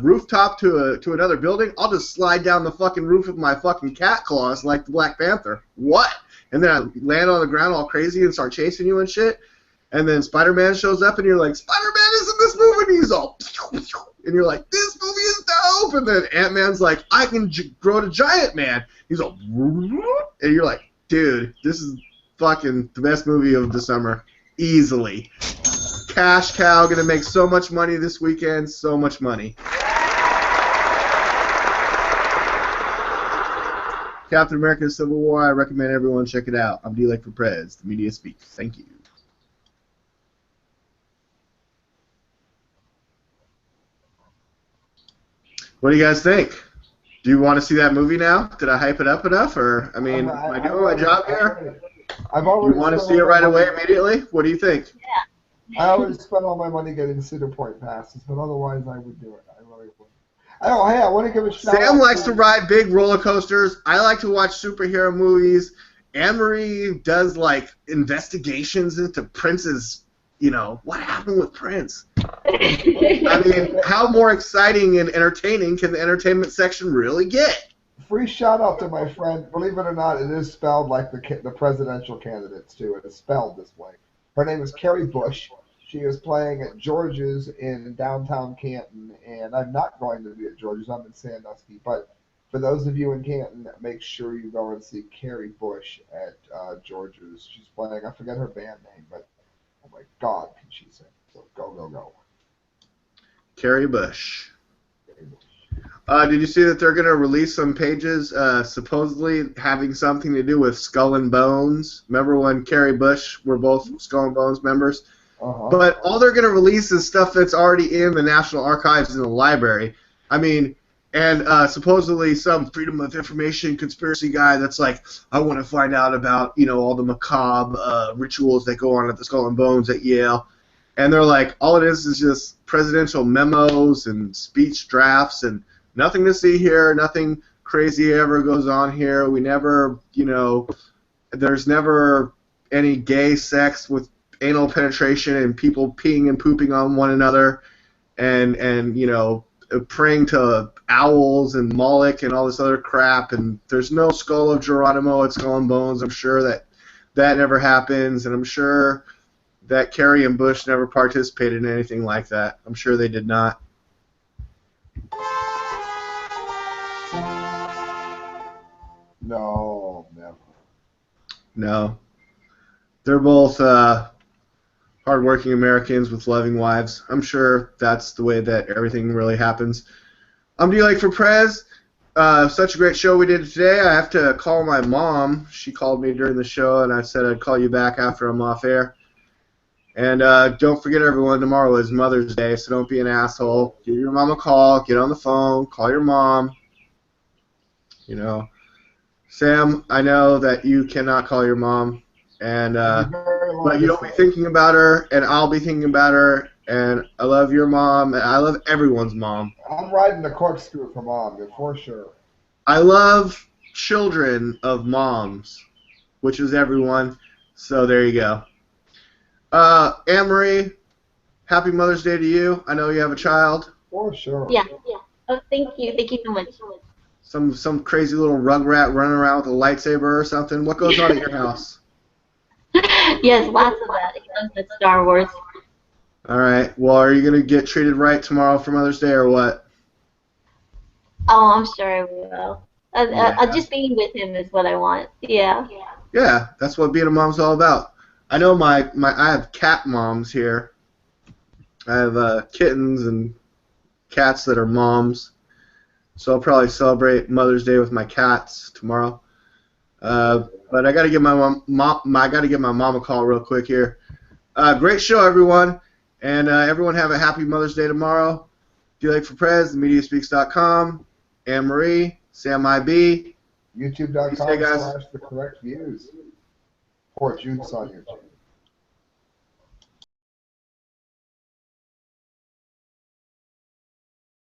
rooftop to another building? I'll just slide down the fucking roof with my fucking cat claws like the Black Panther. What? And then I land on the ground all crazy and start chasing you and shit. And then Spider-Man shows up, and you're like, Spider-Man is in this movie, and he's all, and you're like, this movie is dope. And then Ant-Man's like, I can grow to Giant Man. He's all, and you're like, dude, this is fucking the best movie of the summer, easily. Cash cow, gonna make so much money this weekend, so much money. Captain America Civil War, I recommend everyone check it out. I'm D-Like for Prez, the media speaks. Thank you. What do you guys think? Do you want to see that movie now? Did I hype it up enough, or am I doing my job here? I've already You want to spent see it all my right away money- immediately? What do you think? I already spent all my money getting Cedar Point passes, but otherwise I would do it. I really would. Oh, hey, I want to give a shout out. Sam likes to ride big roller coasters. I like to watch superhero movies. Anne-Marie does like investigations into Prince's. What happened with Prince? I mean, how more exciting and entertaining can the entertainment section really get? Free shout out to my friend. Believe it or not, it is spelled like the presidential candidates too. It is spelled this way. Her name is Carrie Bush. She is playing at George's in downtown Canton, and I'm not going to be at George's. I'm in Sandusky. But for those of you in Canton, make sure you go and see Carrie Bush at George's. She's playing. I forget her band name, but oh my God, can she sing? So go. Carrie Bush. Did you see that they're going to release some pages supposedly having something to do with Skull and Bones? Remember when Carrie Bush were both Skull and Bones members? Uh-huh. But all they're going to release is stuff that's already in the National Archives in the library. I mean, and supposedly some Freedom of Information conspiracy guy that's like, I want to find out about, all the macabre rituals that go on at the Skull and Bones at Yale. And they're like, all it is just presidential memos and speech drafts and nothing to see here, nothing crazy ever goes on here. We never, there's never any gay sex with anal penetration and people peeing and pooping on one another and praying to owls and Moloch and all this other crap. And there's no skull of Geronimo at Skull and Bones. I'm sure that never happens, and I'm sure that Kerry and Bush never participated in anything like that. I'm sure they did not. No, never. No. They're both hardworking Americans with loving wives. I'm sure that's the way that everything really happens. I'm D-Lake for Prez. Such a great show we did today. I have to call my mom. She called me during the show, and I said I'd call you back after I'm off air. And don't forget, everyone, tomorrow is Mother's Day, so don't be an asshole. Give your mom a call. Get on the phone. Call your mom. Sam, I know that you cannot call your mom, and but you'll be thinking about her, and I'll be thinking about her, and I love your mom, and I love everyone's mom. I'm riding the corkscrew for Mom, for sure. I love children of moms, which is everyone, so there you go. Anne-Marie, happy Mother's Day to you. I know you have a child. For sure. Yeah. Oh, thank you. Thank you so much. Some crazy little rugrat running around with a lightsaber or something. What goes on at your house? Yes, lots of that. He loves that Star Wars. All right. Well, are you going to get treated right tomorrow for Mother's Day or what? Oh, I'm sure I will. Just being with him is what I want. Yeah. Yeah, that's what being a mom's all about. I know I have cat moms here. I have kittens and cats that are moms. So I'll probably celebrate Mother's Day with my cats tomorrow. But I got to give my mom a call real quick here. Great show, everyone, and everyone have a happy Mother's Day tomorrow. D-Lake for Prez, themediaspeaks.com, Anne-Marie, Sam IB. YouTube.com/thecorrectviews. Or June's on YouTube.